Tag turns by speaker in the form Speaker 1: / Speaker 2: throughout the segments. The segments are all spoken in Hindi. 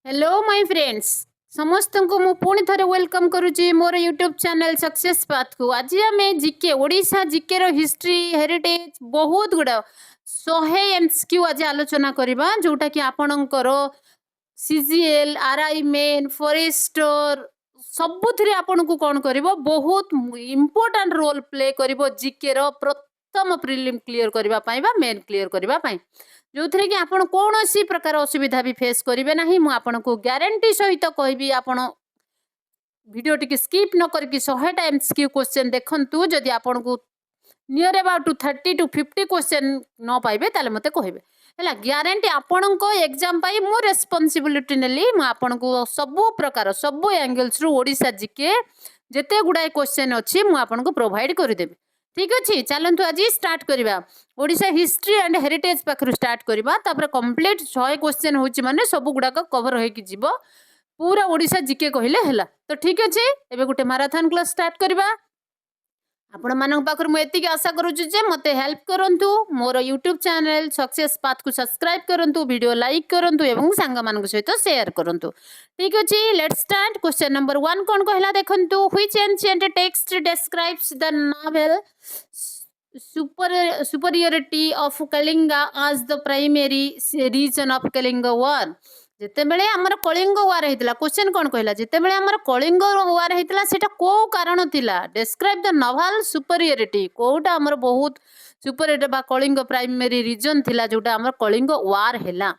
Speaker 1: हेलो माय फ्रेंड्स समस्त को मु पुणी थे वेलकम करुच्ची मोर यूट्यूब चैनल सक्सेस पाथ को। आज आम जिके ओडिशा जिके रो हिस्ट्री हेरिटेज बहुत गुड़ा 100 एमसीक्यू आज आलोचना करबा जोटा कि आपणकर सीजीएल आरआई मेन फॉरेस्टर सबुथिरे आपन को कौन करिवो बहुत इम्पोर्टेंट रोल प्ले करिवो जिके रो प्रथम प्रिलिम क्लियर करबा पई बा मेन क्लियर करबा पई जो थे कि आपन कौन सी प्रकार असुविधा भी फेस करेंगे ना मु आपन को ग्यारंटी सहित कहबी आपन वीडियो टी स्किप न करके 100 एमसीक्यू क्वेश्चन देखंतु जदि आपन को नियर अबाउट 30 टू 50 क्वेश्चन न पाइबे ताले मते कहबे है ग्यारंटी आपण को एग्जाम पाई मु रेस्पॉन्सिबिलिटी नेली मु आपन को सब प्रकार सब एंगल्स रु ओडिसा जिके जेते गुडाय क्वेश्चन अछि मु आपन को प्रोवाइड कर देबे। ठीक अच्छे चलतु आज स्टार्ट करवा ओडिशा हिस्ट्री एंड हेरिटेज पाखर स्टार्ट करवा तापर कंप्लीट 100 क्वेश्चन होची माने सब गुडाक कवर होई कि जीवो पूरा ओडिशा जिके कहले हला। तो ठीक अच्छे एबे गुटे मैराथन क्लास स्टार्ट करवा आपण मानक पाखर मु एतिक आशा करूछु जे मते हेल्प करंतु मोर यूट्यूब चैनल सक्सेस पाथ को सब्सक्राइब करंतु वीडियो लाइक करंतु एवं सांग मानक सहित शेयर करंतु। ठीक अछि लेट्स स्टार्ट। क्वेश्चन नंबर 1 कोन कहला देखंतु which ancient text describes the novel superiority of Kalinga as the primary reason of Kalinga war। जितेबले आमर कलिंग वार होता क्वेश्चन कौन कहला जितेबले आमर कलिंग वार होता सेटा को कारण थिला डिस्क्राइब द नॉवेल सुपीरियरिटी कोटा आमर बहुत सुपीरियर बा कलिंग प्राइमरी रीजन थिला जोटा आमर कलिंग वार हैला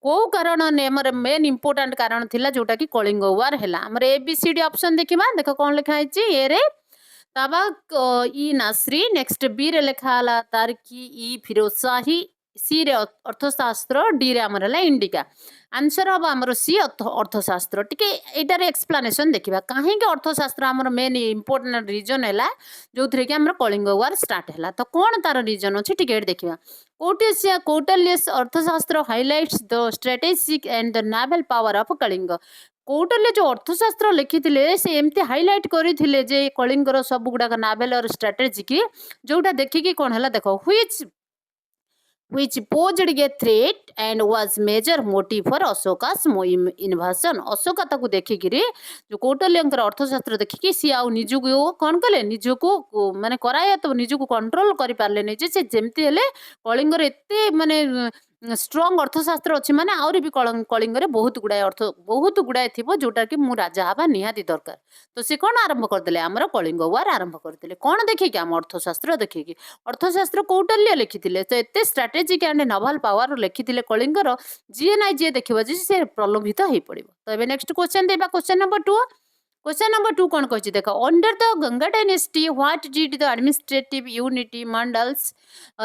Speaker 1: को कारण ने आमर मेन इंपोर्टेंट कारण थिला जोटा कि कलिंग वार हैला। आमर एबीसीडी ऑप्शन देखिबा देखो कौन लिखा है ए रे तबाक ई नासरी नेक्स्ट बी रे लिखा हला तारकी ई फिरोज शाही सी रे अर्थशास्त्र डी रे आमर हला इंडिका आंसर हम आमर सी अर्थशास्त्र टिके एटार एक्सप्लेनेशन देखिबा काहे के अर्थशास्त्र आमर मेन इंपोर्टेंट रीजन हैला जो थरे कि आमर कलिंग वार स्टार्ट हैला। तो कौन तार रीजन अछि टिके देखिबा Kautilya's Arthashastra highlights the strategic and the naval power of Kalinga. Kautilya जो अर्थशास्त्र लिखिथिले से एमती हाइलाइट करिथिले जे कलिंगर सब गुडा नावल और स्ट्रेटेजी जोटा देखिकी कौन हैला देखो which posed a threat and was major motive for Ashoka's invasion। Ashoka ताकू देखिकी जो कौटिल्यंकर अर्थशास्त्र देखिकी सी आउ निजुको कौन कले निजुको माने कराया तो निजुको कंट्रोल करि पारले नै जे जेमती हेले कलिंगर एते माने स्ट्रॉन्ग अर्थशास्त्र अच्छी माने आउरी भी कलिंग बहुत गुड़ाए थी जोटा कि मु राजा हवा निहाती दरकार। तो सी कौन आरंभ करदे आमर कलिंग वार आरंभ करते कौन देखिए आम अर्थशास्त्र देखिए अर्थशास्त्र कौटिल्य लिखिथिले तो एते स्ट्रेटेजिक एंड नवल पावर लिखिथिले कलिंगर जी ना जी देखिबो जे से प्रलोभित हो पड़ो। तो एबे नेक्स्ट क्वेश्चन देबा क्वेश्चन नंबर 2। क्वेश्चन नंबर 2 कौन कही देख under the Ganga dynasty what did the administrative unity mandals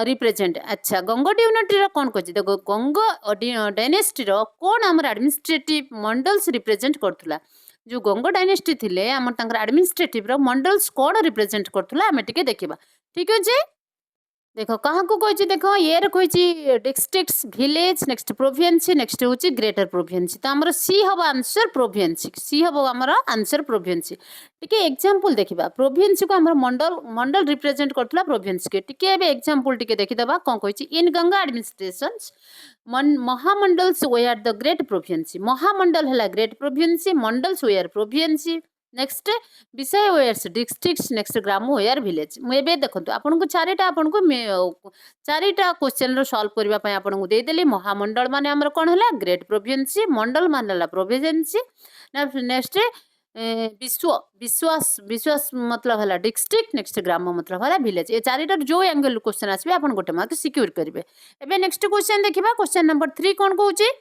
Speaker 1: represent. अच्छा गंगा यूनिटी कौन कही देख गंगा डायनेस्टी कौन आम एडमिनिस्ट्रेटिव मंडल्स रिप्रेजेंट करथुला जो गंगा डायनेस्टी थिले आम तांकर एडमिनिस्ट्रेटिव मंडल्स कौन रिप्रेजेंट करथुला आमे टिके देखिबा। ठीक अछि देखो कहा को कही देख ये कही डिस्ट्रिक्ट्स विलेज नेक्स्ट प्रोविंसी नेक्स्ट हूँ ग्रेटर प्रोविंसी। तो आमर सी हम आंसर प्रोविंसी सी हम आमर आंसर प्रोविंसी। टिके एग्जांपल देखिबा प्रोविंसी को आमर मंडल मंडल रिप्रेजेंट करथला प्रोविंसी के टिके एबे एग्जांपल टिके देखिदबा कोन कहिछि इन गंगा एडमिनिस्ट्रेशंस महामंडल्स वेयर द ग्रेट प्रोविंसी महामंडल हला ग्रेट प्रोविंसी मंडल्स वेयर प्रोविंसी नेक्स्ट विषय वेयर्स डिस्ट्रिक्ट्स नेक्स्ट ग्राम वेयर विलेज। मुझे देखो आपन को चारिटा आपन को चारिटा क्वेश्चन रो सॉल्व करबा पय आपन को दे देली महामंडल माने हमर कोन हला ग्रेट प्रोविंसी मंडल माने हला प्रोविंसी नेक्स्ट विश्व विश्वास विश्वास मतलब हला डिस्ट्रिक्ट नेक्स्ट ग्राम मतलब हला विलेज। ये चारिटा जो एंगल क्वेश्चन आसबे आपन गोटे मार्क सिक्योर करिवे। एबे नेक्स्ट क्वेश्चन देखिबा क्वेश्चन नंबर 3 कोन कहूची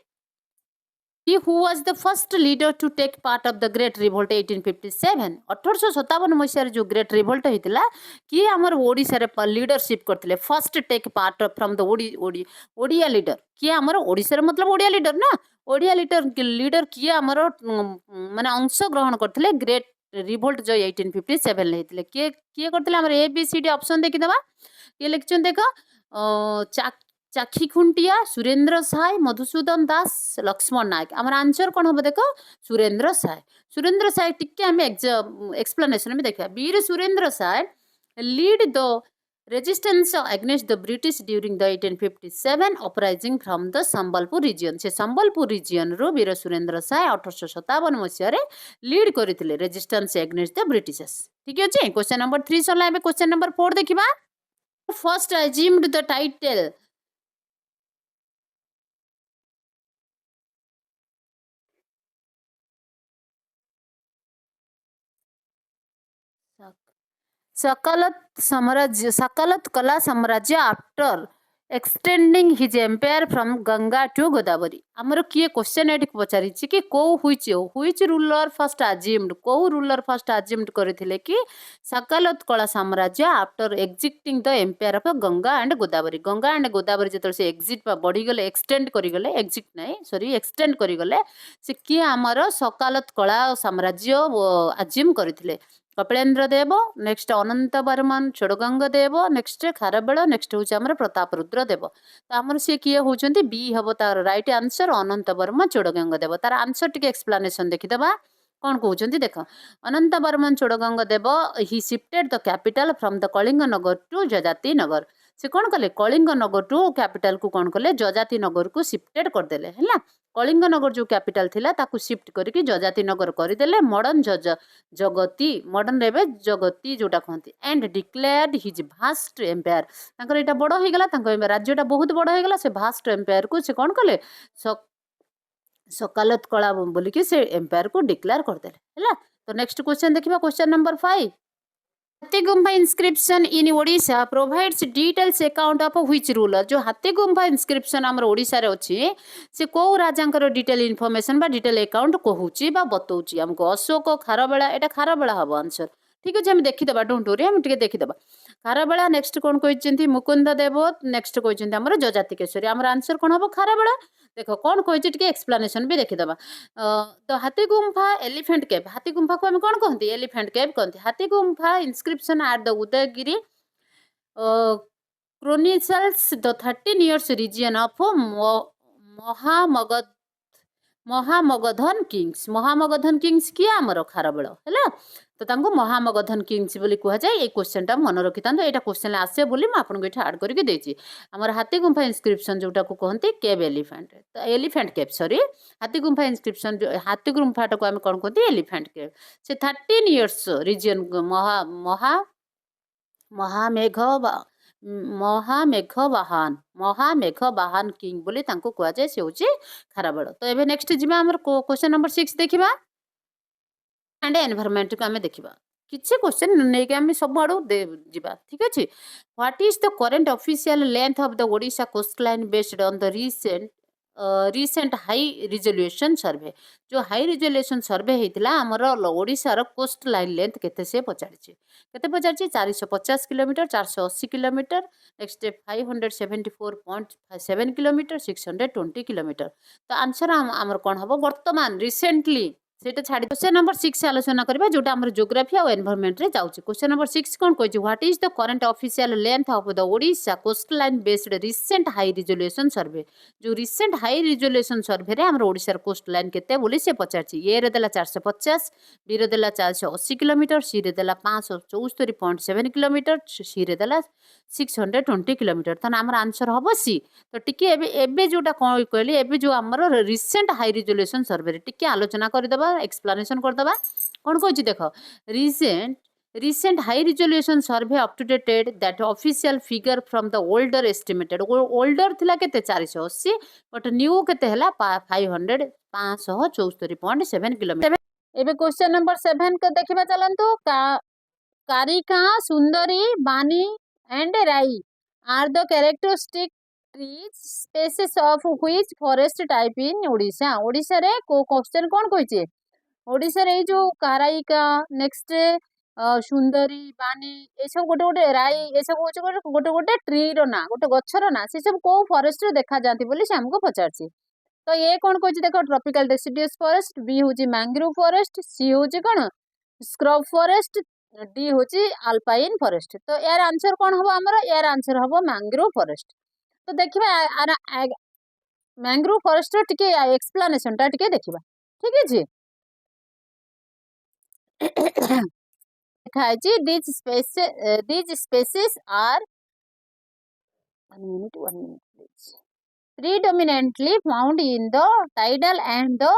Speaker 1: He who was the first leader to take part of the Great Revolt 1857 1857 मसीह जो ग्रेट रिवोल्ट होता किए आमर ओडिशा रे लीडरशिप करते first take part from the Odia leader किए आमर ओडिशा रे मतलब ओडिया लीडर ना ओडिया लीडर किए आमर माने अंश ग्रहण करते ग्रेट रिवोल्ट जो 1857 होते किए किए करते आमर एबीसीडी ऑप्शन देखिदबा ये लिखछन देखो चाखी खुंटिया सुरेंद्र साय मधुसूदन दास लक्ष्मण नायक आमर आंसर कौन हम देख सुरेंद्र साय टिके आम एक्सप्लेनेशन में देखा Veer Surendra Sai lead the resistance against the British during the 1857 uprising from the Sambalpur region से संबलपुर रीजन रो वीर सुरेंद्र साय 1857 मसीह लीड करते रेजिस्टेंस अगेंस्ट द ब्रिटिशर्स। ठीक अच्छे क्वेश्चन नंबर 3 सरला। एबे क्वेश्चन नंबर 4 देखिबा। फर्स्ट अज्यूम्ड द टाइटल सकलत कला साम्राज्य after extending his empire from Ganga to Godavari. आमर किए क्वेश्चन एटी पचारि कि को हुईच रूलर फर्स्ट अज्यूम्ड को रूलर फर्स्ट अज्यूम्ड करथिले कि सकलत कला साम्राज्य after exiting the empire of Ganga and Godavari जेतल से एग्जिट बा बढ़ी गले एक्सटेंड करी गले एग्जिट नहीं सॉरी एक्सटेंड करी गले से किए आमर सकलत कला साम्राज्य अज्यूम करथिले कपिलेन्द्र देव नेक्स्ट अनंत बर्मन चोड़गंग देव नेक्स्ट खारबेल नेक्स्ट हूँ आम प्रताप रुद्र देव। तो आमर सी किए होती बी हम तार रईट आंसर अनंत बर्मन चोड़गंग देव। तार आंसर टी एक्सप्लानेशन देखीदे कौन कहते देख Anant Barman Chodaganga Dev he shifted the capital from the Kalinga Nagar to Jajati Nagar. से कौन कले कलिंग नगर टू कैपिटल को कौन कले जजाति नगर को शिफ्टेड करदेले है। कलिंग नगर जो कैपिटल थिला ताकू शिफ्ट करके जजाति नगर करदेले मॉडर्न जगती मॉडर्न रे जगती जोटा कहती and declared his vast empire तांकर एटा बड़ हो गला राज्यटा बहुत बड़ हो गला से भास्ट एम्पायर को से कौन कले सकालत कला बोलिकी से एम्पायर को डिक्लेयर करदेले है। तो नेक्स्ट क्वेश्चन देखिबा question number 5। Hathi Gumpha inscription in Odisha provides details account of which ruler. जो हाथी गुम्फा इंस्क्रिप्शन आमर ओडिशा रे अछि से को राजांकर डिटेल इनफॉरमेशन बा डिटेल अकाउंट कहूची बा बतौची हमको अशोक खारबेला एटा खारबेला हबो आंसर। ठीक अच्छे हम देखीदे डोंट वरी हम टिके देखीदे खारबेला नेक्स्ट कौन कहते मुकुंद देव नेक्स्ट कहते आमर जजाति केशरी आमर आंसर कौन हम खारबेला। देख कौन कही एक्सप्लानेशन भी देखीदे। तो हाथी गुम्फा एलिफेंट केव हाथी गुम्फा को हम कौन कहते एलिफेंट केव कहते। Hathi Gumpha inscription at the Udayagiri chronicles the 13 years region of महामगधन किंग्स किए आमर खारबेल है। तो तांको महामगधन किंग्स बोली कह जाए। ये क्वेश्चन टा मन रखी था यहाँ क्वेश्चन आसे बोली आपको ये आड करके देती आमर हाथी गुम्फा इंस्क्रिप्शन जोटा को कहते केव एलिफेंट तो एलिफेंट केव सॉरी हाथी गुम्फा इंस्क्रिप्शन जो हाथी गुम्फाटा को आम कौन कहते एलिफेंट केव से 13 years रीजन महामेघवाहन किंग बोली तांको कह जाए से होची खारबेल। तो एबे नेक्स्ट जिबा हमर क्वेश्चन नंबर 6 देखिबा एंड एनवायरनमेंट को आमे देखिबा किछि क्वेश्चन नै के आमे सब आडो जिबा। ठीक अछि what is the current official length of the Odisha coast line based on the recent high resolution survey. जो हाई रिजोल्यूशन सर्वे होता आमर ओडिशार कोस्ट लाइन लेंथ केते से पचाड़ी केते पचाड़ी 450 kilometre 480 kilometre next 574.7 kilometre 620 kilometre. तो आंसर आमर कौन हम वर्तमान रिसेंटली सेटा छाड़ी। क्वेश्चन नंबर 6 आलोचना करबा जोटा हमर ज्योग्राफी और एनवायरनमेंट रे जाउची। क्वेश्चन नंबर 6 कोन कहै छै what is the current official length of the Odisha coast line based recent high resolution survey. जो रिसेंट हाई रिजोल्यूशन सर्वे रे हमर ओडिशा कोस्ट लाइन केते बोली से पचारची। ए रे देला 450 बी रे देला 480 किलोमीटर सी रे देला 574.7 किलोमीटर सी रे देला 620 किलोमीटर। तो हमर आंसर हबो सी। तो टिके एबे जोटा कहली एबे जो हमर रिसेंट हाई रिजोल्यूशन सर्वे रे टिके आलोचना करदबा एक्सप्लेनेशन करदबा कौन कहछि देख recent high resolution survey up to dated that official figure from the older estimated older थिला केते 480 बट न्यू केते हला 574.7 किलोमीटर। एबे क्वेश्चन नंबर 7 को देखिबा चलंतु कारिका सुंदरी बानी एंड राई are the characteristic trees species of which forest type in Odisha. Odisha रे को क्वेश्चन कौन कहछि ओडिशा रे जो काराइका नेक्स्ट सुंदरी बानी ए सब गोटे गोटे राई ए सब गोटे गोटे ट्री रो ना गोटे गछर ना से सब को फॉरेस्ट रे देखा जाती बोली से हमको पचारछि। तो ये कौन कहछि देखो ट्रॉपिकल डेसिडुअस फॉरेस्ट बी होछि मैंग्रोव फॉरेस्ट सी होछि कोन स्क्रब फॉरेस्ट डी होछि अल्पाइन फॉरेस्ट। तो यार आंसर कौन हबो हमर यार आंसर हबो मैंग्रोव फॉरेस्ट। तो देखिबा मैंग्रोव फॉरेस्ट रो टिके एक्सप्लेनेशन टा टिके देखिबा। ठीक अछि this species are 1 minute please. Predominantly found in the tidal and the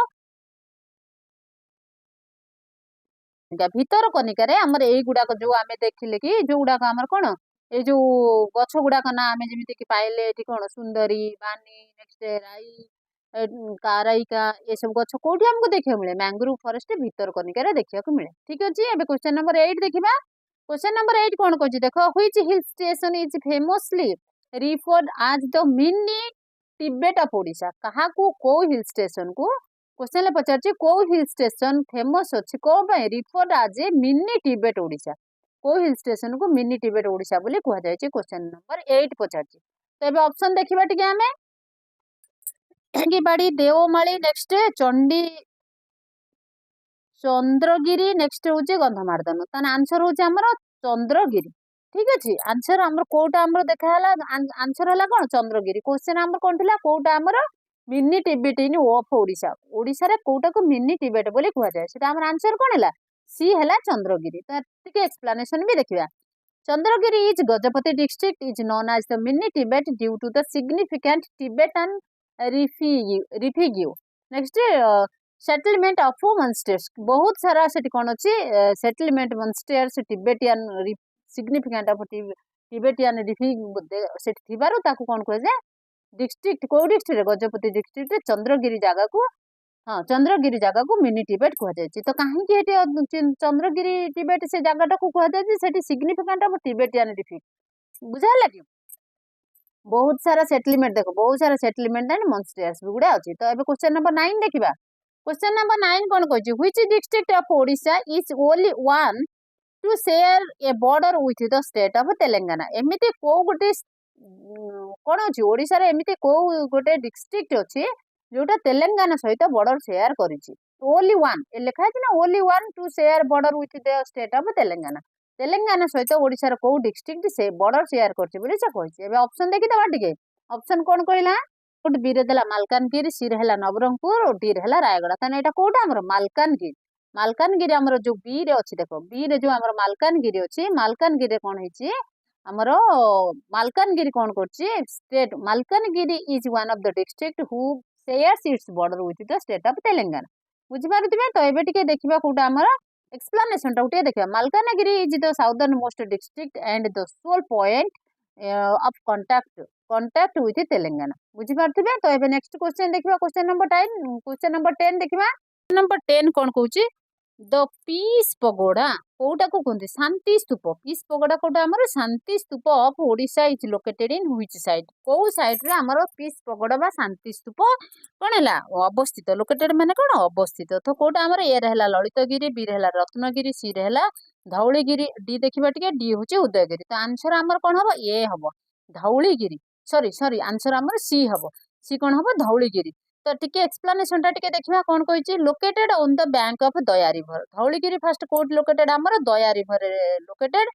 Speaker 1: ଭିତର କନିକାରେ ଆମର ଏଇ ଗୁଡାକ ଯୋଉ ଆମେ ଦେଖିଲେ କି ଯୋଉ ଗୁଡାକ ଆମର କଣ ଏଇ ଯୋଉ ଗଛ ଗୁଡାକ ନା ଆମେ ଯେମିତି କି ପାଇଲେ ଏଠି କଣ ସୁନ୍ଦରୀ ବାନି ନେକ୍ସଟ ରାଇ କାରାଇକା ଏସବୁ ଗଛ କୋଉଠି ଆମକୁ ଦେଖିବାକୁ ମିଳେ ମ୍ୟାଙ୍ଗ୍ରୋଭ ଫରେଷ୍ଟ ଭିତର କନିକାରେ ଦେଖିବାକୁ ମିଳେ ଠିକ ଅଛି ଏବେ କ୍ୱେଶ୍ଚନ ନମ୍ବର 8 ଦେଖିବା क्वेश्चन नंबर 8 कौन कहछि देखो which hill station is famously referred as the mini Tibet of Odisha कहा को हिल स्टेशन को क्वेश्चन ले पचारछि को हिल स्टेशन फेमस अछि को भाई referred as a mini Tibet Odisha को हिल स्टेशन को मिनी टिबेट ओडिशा बोली कहा जाय छै क्वेश्चन नंबर 8 पचारछि तो एबे ऑप्शन देखिबा टिके हमें बाड़ी देवमाली नेक्स्ट चंडी चंद्रगिरी नेक्स्ट हूँ गंधमार्दन तान आंसर हूँ आमर चंद्रगिरी ठीक अच्छे आंसर आमर कोटा आमर देखा आंसर है कौन चंद्रगिरी क्वेश्चन आमर कौन थी कोटा आमर mini Tibet in of Odisha Odisha रे कोटा को मिनी टिबेट बोली कह जाए सेटा आमर आंसर कौन है सी है चंद्रगिरी तो टिके एक्सप्लेनेशन भी देखिबा Chandragiri is Gajapati district is known as the mini Tibet due to the significant Tibetan refugee next settlement of monasteries बहुत सारा से कौन अच्छी settlement monasteries Tibetan significant of Tibetan refugee कौन कह जाए डिस्ट्रिक्ट को डिस्ट्रिक्ट गजपति डिस्ट्रिक्ट चंद्रगिरी जगह को हाँ चंद्रगिरी जगह को मिनी टिबेट कह जाए तो कहीं चंद्रगिरी टिबेट से जगह को कह जाए सिग्निफिकेंट ऑफ टिबेटियन रिफ्यूजी बुझा कि बहुत सारा सेटलमेंट देखो बहुत सारा सेटलमेंट एंड मोन्स्टेर्स गुड़ा अच्छी तो अब क्वेश्चन नंबर 9 देखा क्वेश्चन नंबर 9 कौन कह which district of Odisha is only one to share a border with the state of Telangana एमिति को गोटे कौन अच्छी ओडिशा रे एमिति को गोटे डिस्ट्रिक्ट अच्छी जोटा तेलंगाना सहित बॉर्डर शेयर करिछि ओनली वन ए लिखा है ना only one to share border with the state of Telangana Telangana सहित ओडिशा रो को डिस्ट्रिक्ट से बॉर्डर शेयर करछि बोली से कहिछि एबे ऑप्शन देखि दबा टिके ऑप्शन कौन कहला बी रे देला मालकानगिरी सी रे हैला नवरंगपुर और डी रे हैला रायगढ़ ताने एटा कोटा हमर मालकानगिरी मालकानगिरी हमर जो बी रे अछि देखो बी रे जो हमर मालकानगिरी अछि मालकानगिरी कोन होइछि हमर मालकानगिरी कोन करछि state Malkangiri is one of the district who shares its border with the state of Telangana बुझि पारुथिबे तो एबे टिके देखिबा कोटा हमर एक्सप्लेनेशन टा उठे देखिबा Malkangiri is the southernmost district and the sole point of contact with Telangana बुझी पारथिबे तो एबे नेक्स्ट क्वेश्चन देखिबा क्वेश्चन नंबर 10 देखिबा नंबर 10 कोन कहूची द पीस पगोड़ा कोटा को कहते शांति स्तूप पीस पगोड़ा कोटा हमर Shanti Stupa of Odisha is located in which side को साइड रे हमर पीस पगोड़ा बा शांति स्तूप कोन हला अवस्थित लोकेटेड माने कोन अवस्थित तो कोटा हमर ए रहला ललितगिरी बी रहला रत्नगिरी सी रहला धौलीगिरी डी देखिबा टिके डी होचे उदयगिरी तो आंसर हमर कोन हबो ए हबो धौलीगिरी सॉरी आंसर हमर सी हबो सी कोन हबो धौलीगिरी तो टिके एक्सप्लेनेशन टा टिके देखिबा कोन कहिछि located on the bank of Daya river Dhauligiri first code located हमर दया रिवर लोकेटेड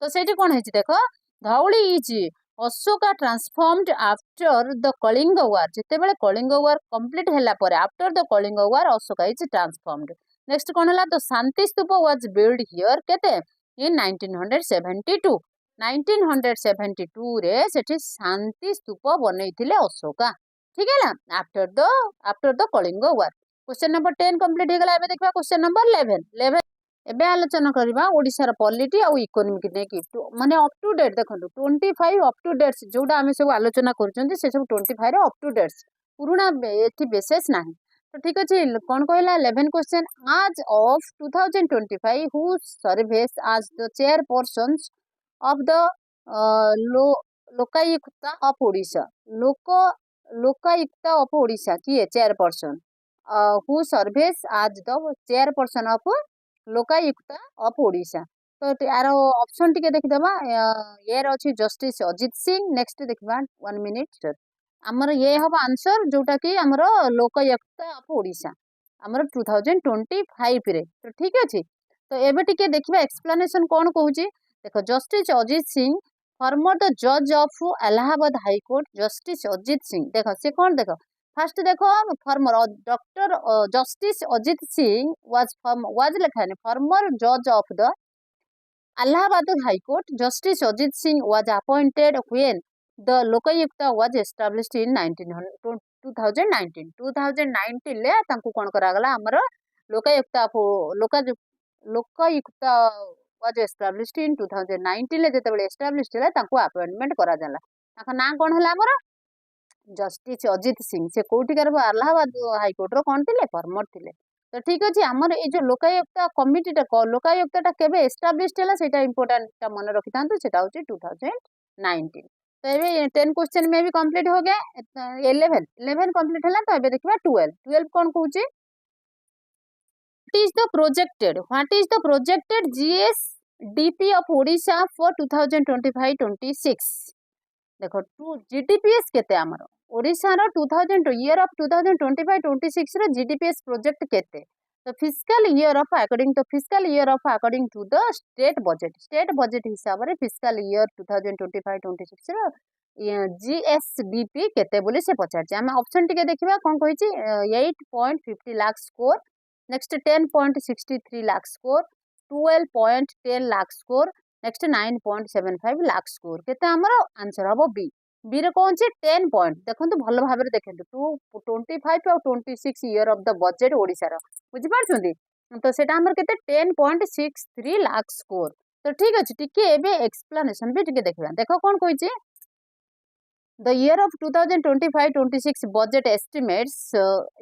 Speaker 1: तो सेठी कोन हेछि देखो Dhauli is Ashoka transformed after the Kalinga war जते बेले कलिंग वार कंप्लीट हैला पर after the Kalinga war Ashoka is transformed next कोन हला तो Shanti Stupa was build here केते इन 1972 1972 रे सेठी शांति स्तूप बनैथिले अशोका ठीक है ना after the Kalinga war question number 10 complete हो गला एबे देखबा क्वेश्चन नंबर 11 एबे आलोचना करबा ओडिसा र पॉलिटी और इकोनॉमिक नेकी माने अप टू डेट देखंतु 25 अप टू डेट्स जोडा हमें सब आलोचना करचंती से सब 25 रे अप टू डेट्स पुराना एथि बेसिस नाही तो ठीक अछि कोन कहला 11 question as of 2025 who serves as the chairpersons of the Lokayukta of Odisha Lokayukta of Odisha किए chairperson who serves as the chairperson of Lokayukta of Odisha तो यार ऑप्शन टिके देखिदबा यार अछि जस्टिस अजित सिंह नेक्स्ट देखबा 1 मिनिट हमर ये हबो आंसर जोटा कि हमर लोकायुक्ता ऑफ ओडिशा हमर 2025 रे तो ठीक अछि तो एबे टिके देखबा एक्सप्लेनेशन कोन कहूची देखो justice Ajit Singh former the जज of Allahabad high court justice Ajit Singh देखो से कौन देखो फर्स्ट देखो former doctor justice Ajit Singh was लिखा है फॉर्मर जज of the Allahabad high court justice Ajit Singh was appointed when the Lokayukta was established in 2019 2019 ले तांको कोन करा गला हमर Lokayukta Lokayukta was established in 2019 ले जेते बेले एस्टाब्लिश्ड होला तांको अपॉइंटमेंट करा जाला ताका नाम कोन होला हमर जस्टिस अजित सिंह से कोटिकार इलाहाबाद हाईकोर्ट रो कोन थिले फॉर्मर थिले तो ठीक अछि हमर ए जो लोकायुक्ता कमिटीटा लोकायुक्ताटा केबे एस्टाब्लिश्ड होला सेटा इंपोर्टेंट ता मन रखि तांतु सेटा होची 2019 तो ये 10 क्वेश्चन में भी कंप्लीट हो गया 11 कंप्लीट होला तो एबे देखबा 12 कोन कहूची what is the projected GSDP of Odisha for 2025-26 देखो GDPS केते हमर ओडिशा रो 2000 ईयर ऑफ 2025-26 रो GDPS प्रोजेक्ट केते तो fiscal year of according to the state budget हिसाब रे फिस्कल ईयर 2025-26 रो GSDP केते बोली से पचार जे हम ऑप्शन टिके देखिबा कोन कहि छी 8.50 lakh score next 10.63 lakh score 12.10 lakh score next 9.75 lakh score केते हमर आंसर हबो बी रे कोन छी 10 पॉइंट देखंतु भलो भाबरे देखंतु 25 और 26 year of the budget Odisha रो बुझि पारछुंदी तो सेटा हमर केते 10.63 लाख स्कोर तो ठीक अछि टिके एबे एक्सप्लेनेशन भी टिके देखबा देखो कोन कहि छी The year of 2025-26 budget estimates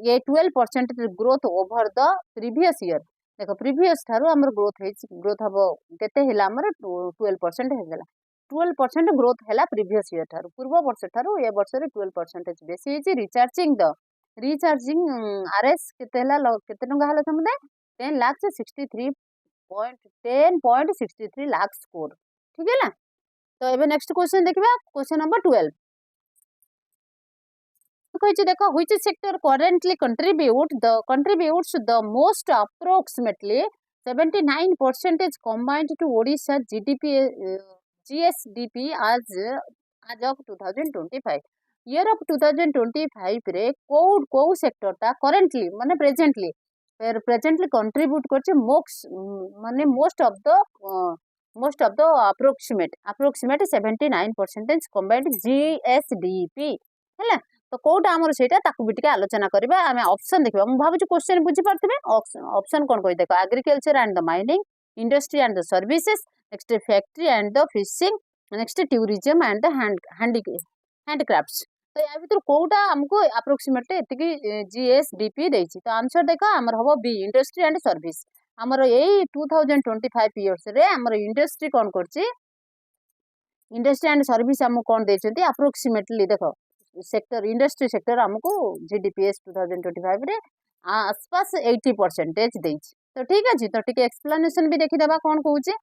Speaker 1: ये 12% growth over the previous year देखो प्रीवियस थारो हमर ग्रोथ हबो केते हैला हमर 12% हेगला 12% ग्रोथ हैला प्रीवियस ईयर थारो पूर्व वर्ष थारो ए वर्ष रे 12% बेसी हिची रिचार्जिंग आरएस केते हैला केते टंगा हैला समदे 10 लाख से 10.63 लाख स्कोर ठीक है ना तो एबे नेक्स्ट क्वेश्चन देखबा क्वेश्चन नंबर 12 देखो which sector currently contributes the most approximately 79% combined to Odisha GSDP as of 2025 year of 2025 रे को सेक्टर ता currently माने presently contribute करছে most of the approximate 79% combined GSDP हैला तो कोटा हमर सेटा ताकू भी टिके आलोचना करबा हमें ऑप्शन देखबा हम भाबु क्वेश्चन बुझी पारथबे ऑप्शन कोन कोइ देखो agriculture and the mining industry and the services next factory and the fishing next tourism and the handcrafts तो या भीतर कोटा हमको अप्रोक्सीमेटली एतिकी जीएसडीपी देछि तो आंसर देखो हमर हबो बी इंडस्ट्री एंड सर्विस हमर एई 2025 इयर्स रे हमर इंडस्ट्री कोन करछि इंडस्ट्री एंड सर्विस हम कोन देछंती अप्रोक्सीमेटली देखो सेक्टर इंडस्ट्री सेक्टर हमको जीडीपीएस 2025 रे आसपास 80% देछि तो ठीक अछि तो ठीक एक्सप्लेनेशन भी देखि देबा कोन कहूछि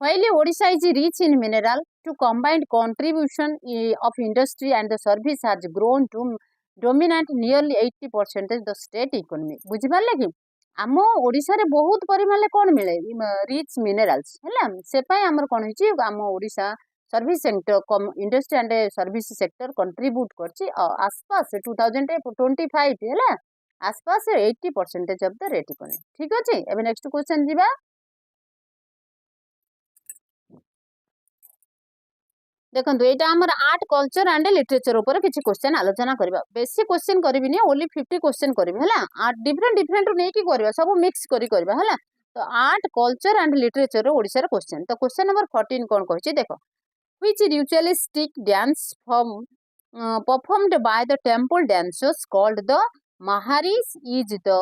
Speaker 1: while Odisha is rich in mineral to combined contribution of industry and the service has grown to dominate nearly 80% the state economy बुझि पाले कि आम ओडिशा रे बहुत परिमाण कोन मिले रिच मिनरल्स हैला से पय हमर कोन हिची आम Odisha service sector industry and service sector contribute करछि आसपास 2025 हैला आसपास 80% ऑफ द रेट इकोनॉमी ठीक अछि एबे नेक्स्ट क्वेश्चन जिबा देखंतु एटा हमर आर्ट कल्चर एंड लिटरेचर ऊपर किछि क्वेश्चन आलोचना करबा बेसी क्वेश्चन करबिनी ओनली 50 क्वेश्चन करबी हैला आर्ट डिफरेंट नै कि करबा सब मिक्स करबा हैला तो art culture and literature Odisha रे क्वेश्चन तो क्वेश्चन नंबर 14 कोन कहछि देखो which ritualistic dance form performed by the temple dancers called the Maharis is the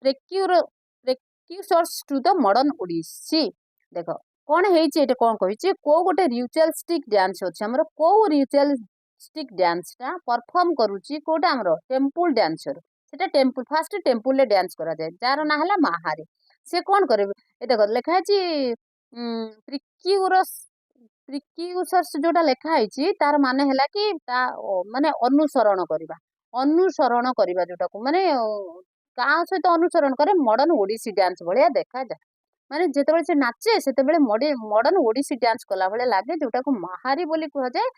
Speaker 1: precursors to the modern Odissi देखो कौन हेछि एटा कोन कहिछि को गोटे रिचुअलिस्टिक डांस अछि हमर को रिचुअलिस्टिक डांस ता परफॉर्म करूछि कोटा हमर टेम्पल डांसर सेटा टेम्पल फर्स्ट टेम्पल ले डांस करा जाय जार ना हला महारी से कोन करे ए देखो लिखा अछि प्रिक्यूसर्स जोटा लेखा है तार माने हैला कि ता माने अनुसरण करिबा जोटा को माने का सहित अनुसरण करे मॉडर्न ओडिसी डांस भलिया देखा जाय माने जेतेबेले से नाचे सेतेबेले मॉडर्न ओडिसी डांस कला भले लागे जोटा को महारी बोली कह जाय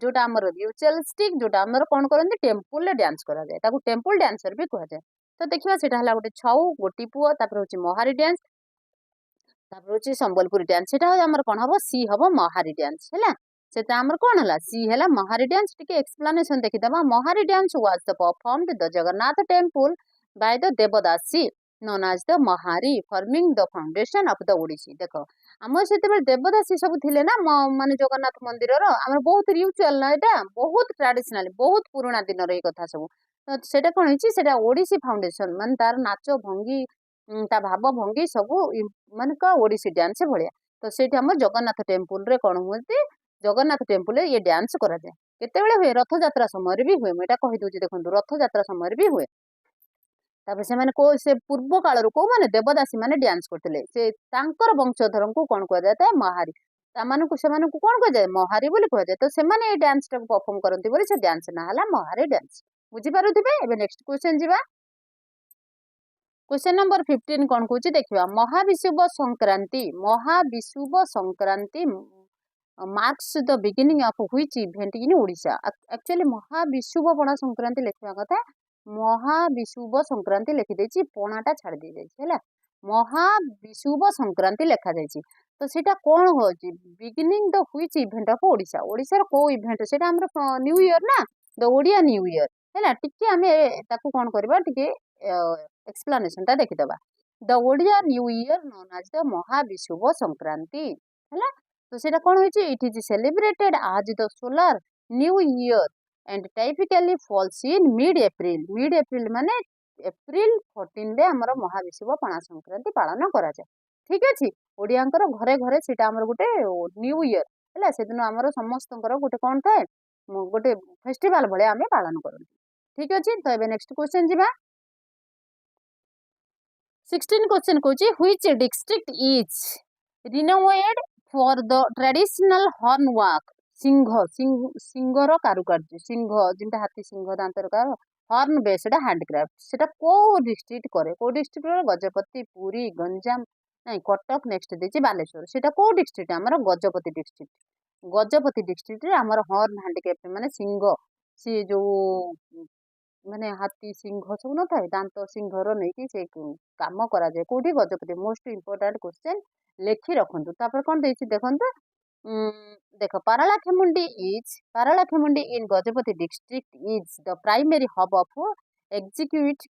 Speaker 1: जोटा हमर रिचुअलिस्टिक जोटा हमर कोन करन टेम्पल ले डांस करा जाय ताको टेम्पल डांसर भी कह जाय तो देखिबा सेटा हला गोटे छौ गोटी पुओ तापर होची महारी डांस तापर होची संबलपुरी डांस सेटा हमर कोन हबो सी हबो महारी डांस हैला सेटा हमर कोन हला सी हला महारी डांस टिके एक्सप्लेनेशन देखि दबा Mahari dance was the performed the Jagannath temple by the devadasi known as the Mahari forming the foundation of the Odissi देखो आम से देवदासी सब थिले ना माने जगन्नाथ मंदिर आम बहुत रिचुअल ना एटा बहुत ट्रेडिशनल बहुत पुराना दिन रही कथा सब तो सेटा कोन होइछि सेटा ओडिसी फाउंडेशन माने तार नाच भंगी ता भाव भंगी सब माने का ओडिसी डांस भलिया तो सेठी हम जगन्नाथ टेम्पल रे कोन होती जगन्नाथ टेम्पल ये डांस करा जाए केतेबेले हुए रथ यात्रा समय भी हुए मुझे कही दूची देखो रथ यात्रा समय भी हुए तापर से माने को से पूर्व काल को माने देवदासी माने डांस करथिले से तांकर वंशधर को कोन कह जाता है महारी तामानकु सेमानकु कोन कह जाए महारी बोली कह जाए तो सेमाने ए डांस टा परफॉर्म करंती बोली से डांस ना हला महारी डांस बुझी पारुथिबे एबे नेक्स्ट क्वेश्चन जीवा क्वेश्चन नंबर 15 कोन कहूची देखिबा Mahavishuva Sankranti marks the beginning of which event in Odisha actually Mahavishuva Pana Sankranti लिखवा कथा महाविषुव संक्रांति लिखि देछि पणाटा छाड़ दे जाइछि हैला महाविषुव संक्रांति लिखा जाइछि तो सेटा कोन होछि beginning the which event of Odisha Odisha रो को इवेंट सेटा हमर न्यू ईयर ना द ओडिया न्यू ईयर हैला टिके हमें ताकू कोन करबा टिके एक्सप्लेनेशन ता देखि दबा the Odia new year known as the Mahavishuva Sankranti हैला तो सेटा कोन होइछि it is celebrated as the solar new year and typically falls in mid April माने एप्रिल 14 रे हमर महाविषुव पणा संक्रांति पालन करा जाय ठीक अछि ओडियांकर घरे घरे सेटा हमर गुटे न्यू ईयर हैला सेदिन हमर समस्तंकर गुटे कोन थाए गोटे फेस्टिवल भले आमे पालन करन ठीक अछि तो एबे नेक्स्ट क्वेश्चन जीवा 16 क्वेश्चन कोची which district is renovated for the traditional horn work सिंहर कारुकार्य सिंह जिनटा हाथी सिंह दांतर का हॉर्न बेस्ड हैंडक्राफ्ट सेटा को डिस्ट्रिक्ट करे को डिस्ट्रिक्ट रे गजपति पुरी गंजाम नहीं कटक नेक्स्ट देछि बालेश्वर सेटा को डिस्ट्रिक्ट हमर गजपति डिस्ट्रिक्ट रे हमर हॉर्न हैंडक्राफ्ट माने सिंह सी जो माने हाथी सिंह सब न थाए दांत सिंहर नहीं कि से काम करा जाए कोठी गजपति मोस्ट इंपोर्टेंट क्वेश्चन लेखि रखंतु तापर कोन देछि देखंतु देखो Paralakhemundi in Gajapati district is the primary hub of exquisite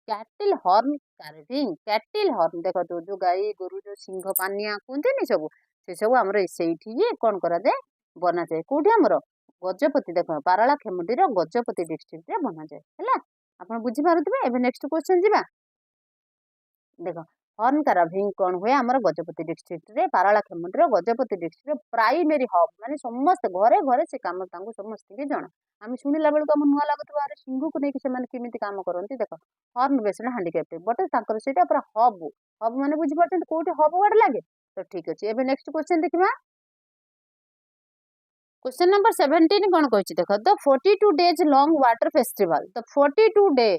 Speaker 1: cattle horn carving cattle horn देखो तो जो गाई गोरु जो सिंह पानिया कहते नहीं सब से सब हमर सेठी कोन करा जाए बना जाए कोठी हमर गजपति देखो पारालाखेमुंडी रो गजपति डिस्ट्रिक्ट रे बना जाए हैला आपण बुझी पारुतबे एबे नेक्स्ट क्वेश्चन जीवा देखो हॉर्न कार्विंग कौन हुए आमर गजपति डिस्ट्रिक्ट रे पारालाखेमुंडी गजपति डिस्ट्रिक्ट रे प्राइमरी हब माने समस्त घरे घरे से काम तांको समस्त के जण आम शुणिला बेलू आम नुआ लगुवा अरे सिंह को लेकिन से केमिति काम करती देख हॉर्न बेस्ड हैंडीक्राफ्ट बट तांकर सेटा पूरा हब हब माने बुझी पारछन कोठी हब वर्ड लागे तो ठीक अछि एबे नेक्स्ट क्वेश्चन देखिबा क्वेश्चन नंबर 17 कौन कहछि देखो the 42 days long water festival the 42 day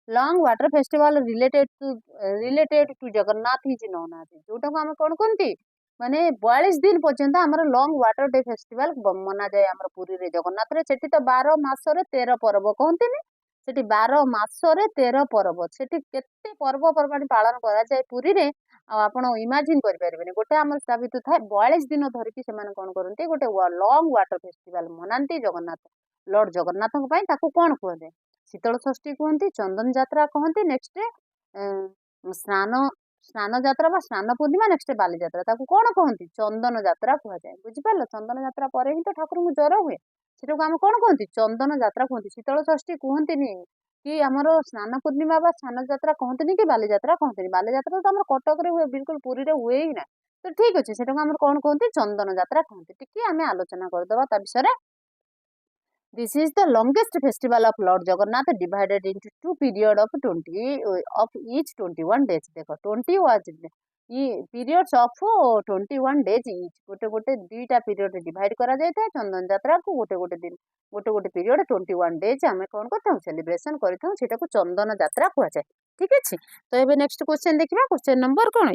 Speaker 1: long water festival related to Jagannath he known आज जोटा को हम कोन कोनती माने 42 दिन पर्यंत हमर लॉन्ग वाटर डे फेस्टिवल मना जाए हमर पुरी रे जगन्नाथ रे सेठी तो 12 मास रे 13 पर्व कहंती ने सेठी 12 मास रे 13 पर्व सेठी केते पर्व परबानी पालन करा जाए पुरी रे आपण इमेजिन करि परिबेनी गोटे हमर साबित थाए 42 दिन धरिकी से माने कोन करंती गोटे लॉन्ग वाटर फेस्टिवल मनांती जगन्नाथ लॉर्ड जगन्नाथ पई ताकू कोन कहते शीतल षष्ठी कहती चंदन यात्रा कहती नेक्स्ट स्नान स्नान यात्रा बा स्नान पूर्णिमा नेक्स्ट बाली यात्रा ताकू कौन कहती चंदन यात्रा कह जाए बुझिपार चंदन यात्रा पर ही तो ठाकुर को ज्वर हुए सेटा को आम कौन कहती चंदन यात्रा कहती शीतल षष्ठी कहती कि आमर स्नान पूर्णिमा बा स्नान यात्रा कहती कि बाली यात्रा कहती बाली यात्रा तो आम कटक रे हुए बिल्कुल पुरी रे हुए ही ना तो ठीक अच्छे सेटा को आम कौन कहती चंदन यात्रा कहती टिके आम आलोचना करदे ता विषय This is the longest festival of Lord Jagannath divided into two period of 20 of each 21 days. देखो 20 was periods of 21 days each. गोटे गोटे दुईटा पीरियड डिवाइड करा जाए चंदन यात्रा को गोटे गोटे दिन गोटे गोटे पीरियड 21 डेज आम कौन करता सेलिब्रेशन करता को चंदन यात्रा कह जाए ठीक अच्छे तो ये नेक्स्ट क्वेश्चन देखा क्वेश्चन नंबर कौन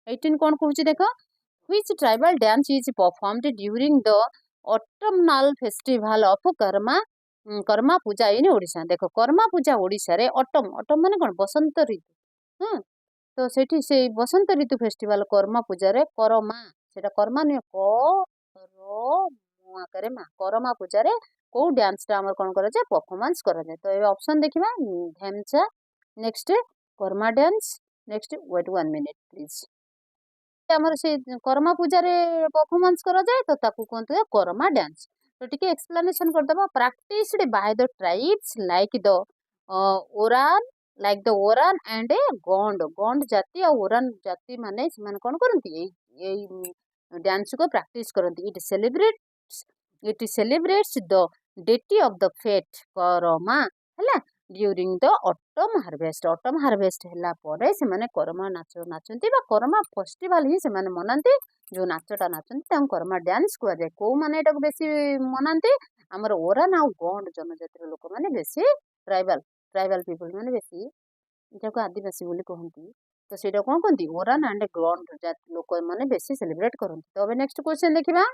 Speaker 1: 18 कौन कहूँ देख which tribal dance is performed during the autumnal festival of Karma Puja in Odisha देखो कर्मा पूजा ओडिशा रे ऑटम माने कोन बसंत ऋतु तो सेठी से बसंत ऋतु फेस्टिवल कर्मा पूजा रे करमा सेटा कर्मा ने क र ଆକାରେ ମା କरमा ପୂଜାରେ କୋଉ ଡ୍ୟାନ୍ସଟା ଆମର କ'ଣ କରାଯାଏ ପରଫର୍ମାନ୍ସ କରାଯାଏ। ତ ଏବେ ଅପସନ୍ ଦେଖିବା Dhemsa, next Karma dance, next wait 1 minute please. ଆମର ସେ କର୍ମା ପୂଜାରେ ପରଫର୍ମାନ୍ସ କରାଯାଏ ତ ତାକୁ କୁହନ୍ତି କର୍ମା ଡ୍ୟାନ୍ସ। ତ ଟିକେ ଏକ୍ସପ୍ଲାନେସନ କରିଦେବା ପ୍ରାକ୍ଟିସ୍ଡ ବାଇ ଦ tribes like the Oraon and ଗଣ୍ଡ। ଗଣ୍ଡ ଜାତି ଆଉ ଓରାନ ଜାତି ମାନେ ସେମାନେ କ'ଣ କରନ୍ତି ଏଇ ଡ୍ୟାନ୍ସକୁ ପ୍ରାକ୍ଟିସ୍ କରନ୍ତି। ଇଟ୍ ସେଲିବ୍ରେଟ୍ସ ଦ ଡେଟି ଅଫ ଦ ଫେଟ୍ କରମା ହେଲା during the autumn harvest. Autumn harvest ହେଲା ପରେ ସେମାନେ କରମା ନାଚ ନାଚନ୍ତି ବା କରମା ଫେଷ୍ଟିଭାଲ ହିଁ ସେମାନେ ମନାନ୍ତି। ଯୋଉ ନାଚଟା ନାଚନ୍ତି ତାଙ୍କୁ କରମା ଡ୍ୟାନ୍ସ କୁହାଯାଏ। କୋଉମାନେ ଏଟାକୁ ବେଶୀ ମନାନ୍ତି ଆମର ଓରାନ ଆଉ ଗଣ୍ଡ ଜନଜାତିର ଲୋକମାନେ ବେଶୀ ଟ୍ରାଇବାଲ ପିପୁଲ ମାନେ ବେଶୀ ଏଟାକୁ ଆଦିବାସୀ ବୋଲି କହନ୍ତି। ତ ସେଇଟା କ'ଣ କହନ୍ତି ଓରାନ ଆଣ୍ଡ ଗଣ୍ଡ ଜାତି ଲୋକମାନେ ବେଶୀ ସେଲିବ୍ରେଟ କରନ୍ତି। ତ ଏବେ ନେକ୍ସଟ କ୍ୱେଶ୍ଚନ ଦେଖିବା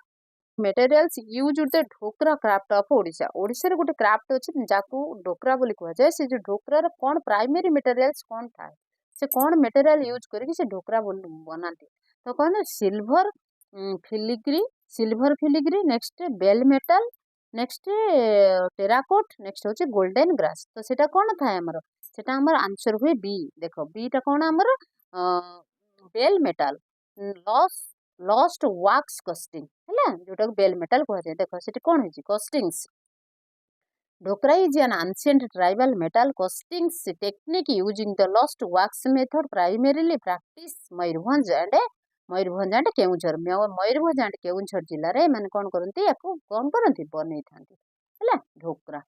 Speaker 1: materials used the Dhokra craft of Odisha. ଓଡ଼ିଶାରେ ଗୋଟେ କ୍ରାଫ୍ଟ ଅଛି ଯାକୁ ଢୋକରା ବୋଲି କୁହାଯାଏ। ସେ ଯୋଉ ଢୋକରାର କ'ଣ ପ୍ରାଇମେରୀ ମେଟେରିଆଲ୍ସ କ'ଣ ଥାଏ ସେ କ'ଣ ମେଟେରିଆଲ ୟୁଜ୍ କରିକି ସେ ଢୋକରା ବନାନ୍ତି ତ କ'ଣ ସିଲଭର ଫିଲିଗ୍ରୀ ନେକ୍ସଟ ବେଲ ମେଟାଲ ନେକ୍ସଟ ଟେରାକୋଟ ନେକ୍ସଟ ହଉଛି ଗୋଲ୍ଡେନ ଗ୍ରାସ। ତ ସେଟା କ'ଣ ଥାଏ ଆମର ସେଟା ଆମର ଆନ୍ସର ହୁଏ ବି। ଦେଖ ବିଟା କ'ଣ ଆମର ବେଲ ମେଟାଲ ଲଷ୍ଟ ୱାକ୍ସ କଷ୍ଟିଂ ହେଲା ଯୋଉଟାକୁ ବେଲ ମେଟାଲ କୁହାଯାଏ। ଦେଖ ସେଠି କ'ଣ ହେଇଛି କଷ୍ଟିଂସ। Dhokra is an ancient tribal metal castings technique using the lost wax method primarily practice Mayurbhanj and Keonjhar. Mayurbhanj and Keonjhar जिल्लाରେ ଏମାନେ କ'ଣ କରନ୍ତି ୟାକୁ କ'ଣ କରନ୍ତି ବନେଇଥାନ୍ତି ହେଲା ଢୋକରା।